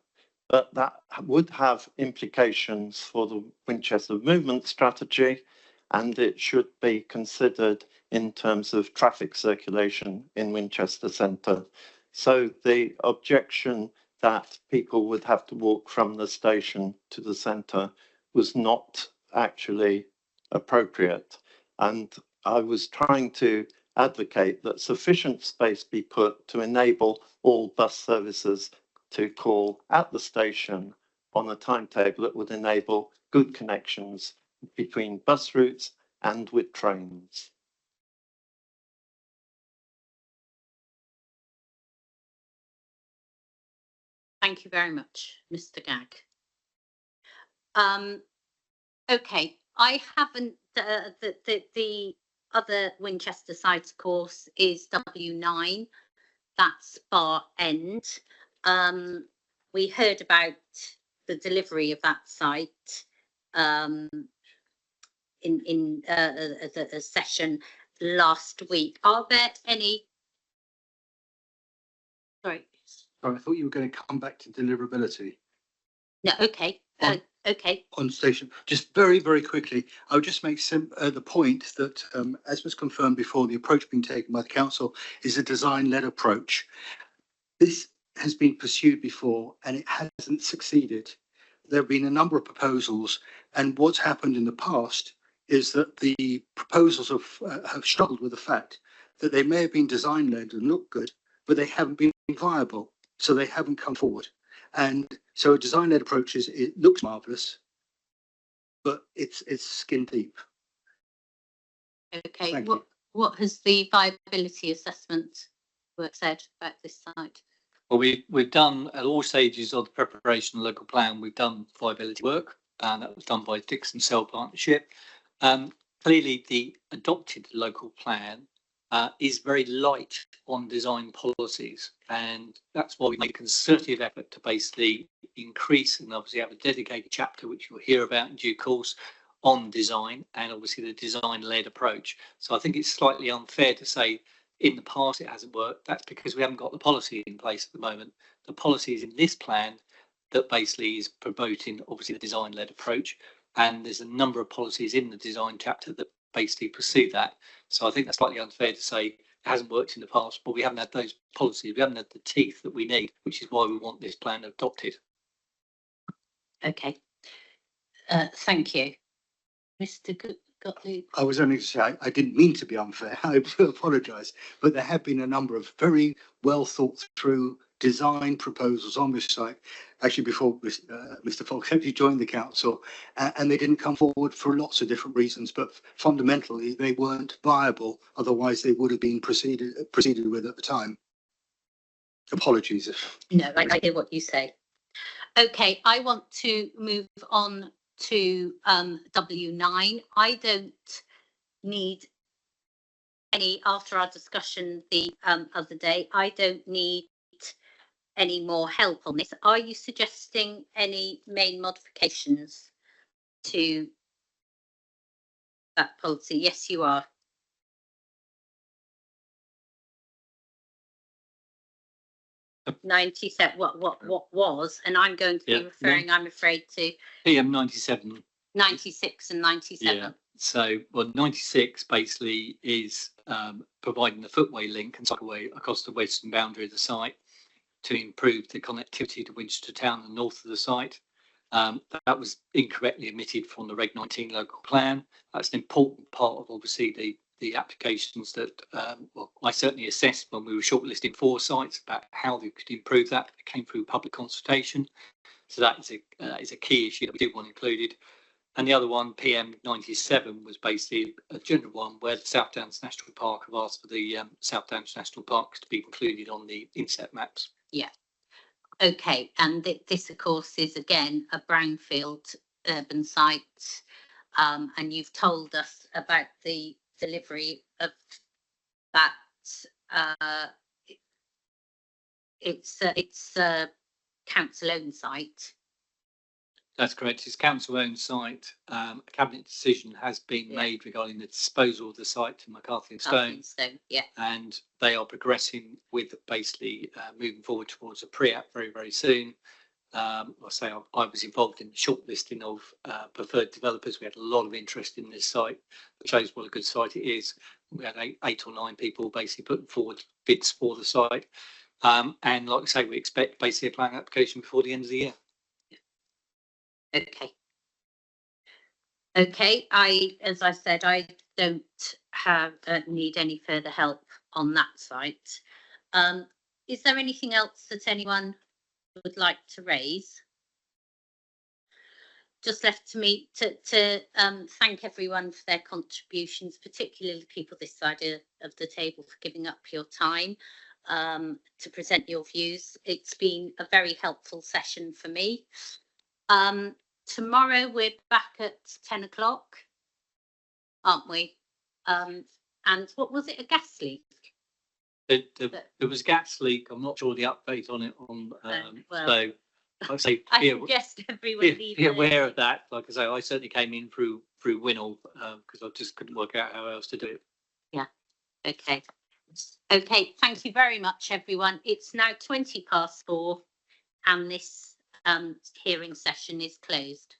but that would have implications for the Winchester movement strategy, and it should be considered in terms of traffic circulation in Winchester Centre. So the objection that people would have to walk from the station to the centre was not actually appropriate. And I was trying to advocate that sufficient space be put to enable all bus services to call at the station on a timetable that would enable good connections between bus routes and with trains. Thank you very much, Mr. Gagg. Okay, I haven't, the other Winchester site, of course, is W9. That's Bar End. We heard about the delivery of that site in a session last week. Are there any? Sorry. Sorry, I thought you were going to come back to deliverability. No, okay. Okay. On station, just very, very quickly, I would just make the point that, as was confirmed before, the approach being taken by the council is a design-led approach. This has been pursued before and it hasn't succeeded. There have been a number of proposals, and what's happened in the past is that the proposals have struggled with the fact that they may have been design-led and look good, but they haven't been viable, so they haven't come forward. And so a design-led approach it looks marvellous, but it's skin deep. Okay. What has the viability assessment work said about this site? Well, we've done at all stages of the preparation of the local plan. We've done viability work, and that was done by Dixon Cell Partnership. Clearly, the adopted local plan is very light on design policies, and that's why we make a concerted effort to basically increase and obviously have a dedicated chapter, which you'll hear about in due course, on design and obviously the design-led approach. So I think it's slightly unfair to say in the past it hasn't worked. That's because we haven't got the policy in place at the moment. The policy is in this plan that basically is promoting obviously the design-led approach, and there's a number of policies in the design chapter that basically pursue that. So I think that's slightly unfair to say it hasn't worked in the past, but we haven't had those policies, we haven't had the teeth that we need, which is why we want this plan adopted. Okay. Thank you. Mr. Gottlieb. I was only to say I didn't mean to be unfair. I do apologise, but there have been a number of very well thought through design proposals on this site, actually before Mr. Fox actually joined the council, and they didn't come forward for lots of different reasons, but fundamentally they weren't viable. Otherwise, they would have been proceeded with at the time. Apologies if. No, I hear what you say. Okay, I want to move on to W9. I don't need any, after our discussion the other day, I don't need any more help on this. Are you suggesting any main modifications to that policy? Yes, you are. Yep. 97. What was? And I'm going to be referring, I'm afraid, to PM 97. 96 and 97. Yeah. So, well, 96 basically is providing the footway link and cycleway across the western boundary of the site to improve the connectivity to Winchester Town and north of the site. That was incorrectly omitted from the Reg 19 local plan. That's an important part of obviously the applications that well, I certainly assessed when we were shortlisting 4 sites about how they could improve that. It came through public consultation. So that is a key issue that we did want included. And the other one, PM 97, was basically a general one where the South Downs National Park have asked for the South Downs National Parks to be included on the inset maps. Yeah. Okay. And this, of course, is again a brownfield urban site. And you've told us about the delivery of that. It's a council-owned site. That's correct. It's council-owned site. A cabinet decision has been made regarding the disposal of the site to McCarthy and Stone. Yeah. And they are progressing with basically moving forward towards a pre-app very, very soon. I say I was involved in the shortlisting of preferred developers. We had a lot of interest in this site, which shows what a good site it is. We had eight or nine people basically putting forward bids for the site. And like I say, we expect basically a planning application before the end of the year. Okay. Okay, as I said, I don't have need any further help on that site. Is there anything else that anyone would like to raise? Just left to me to thank everyone for their contributions, particularly people this side of the table, for giving up your time to present your views. It's been a very helpful session for me. Tomorrow we're back at 10 o'clock, aren't we? And what was it, a gas leak? There was a gas leak. I'm not sure the update on it. Well, so I'd say I suggest everyone be aware of that. Like I say, I certainly came in through Winnell because I just couldn't work out how else to do it. Yeah. Okay. Okay. Thank you very much, everyone. It's now 4:20, and this hearing session is closed.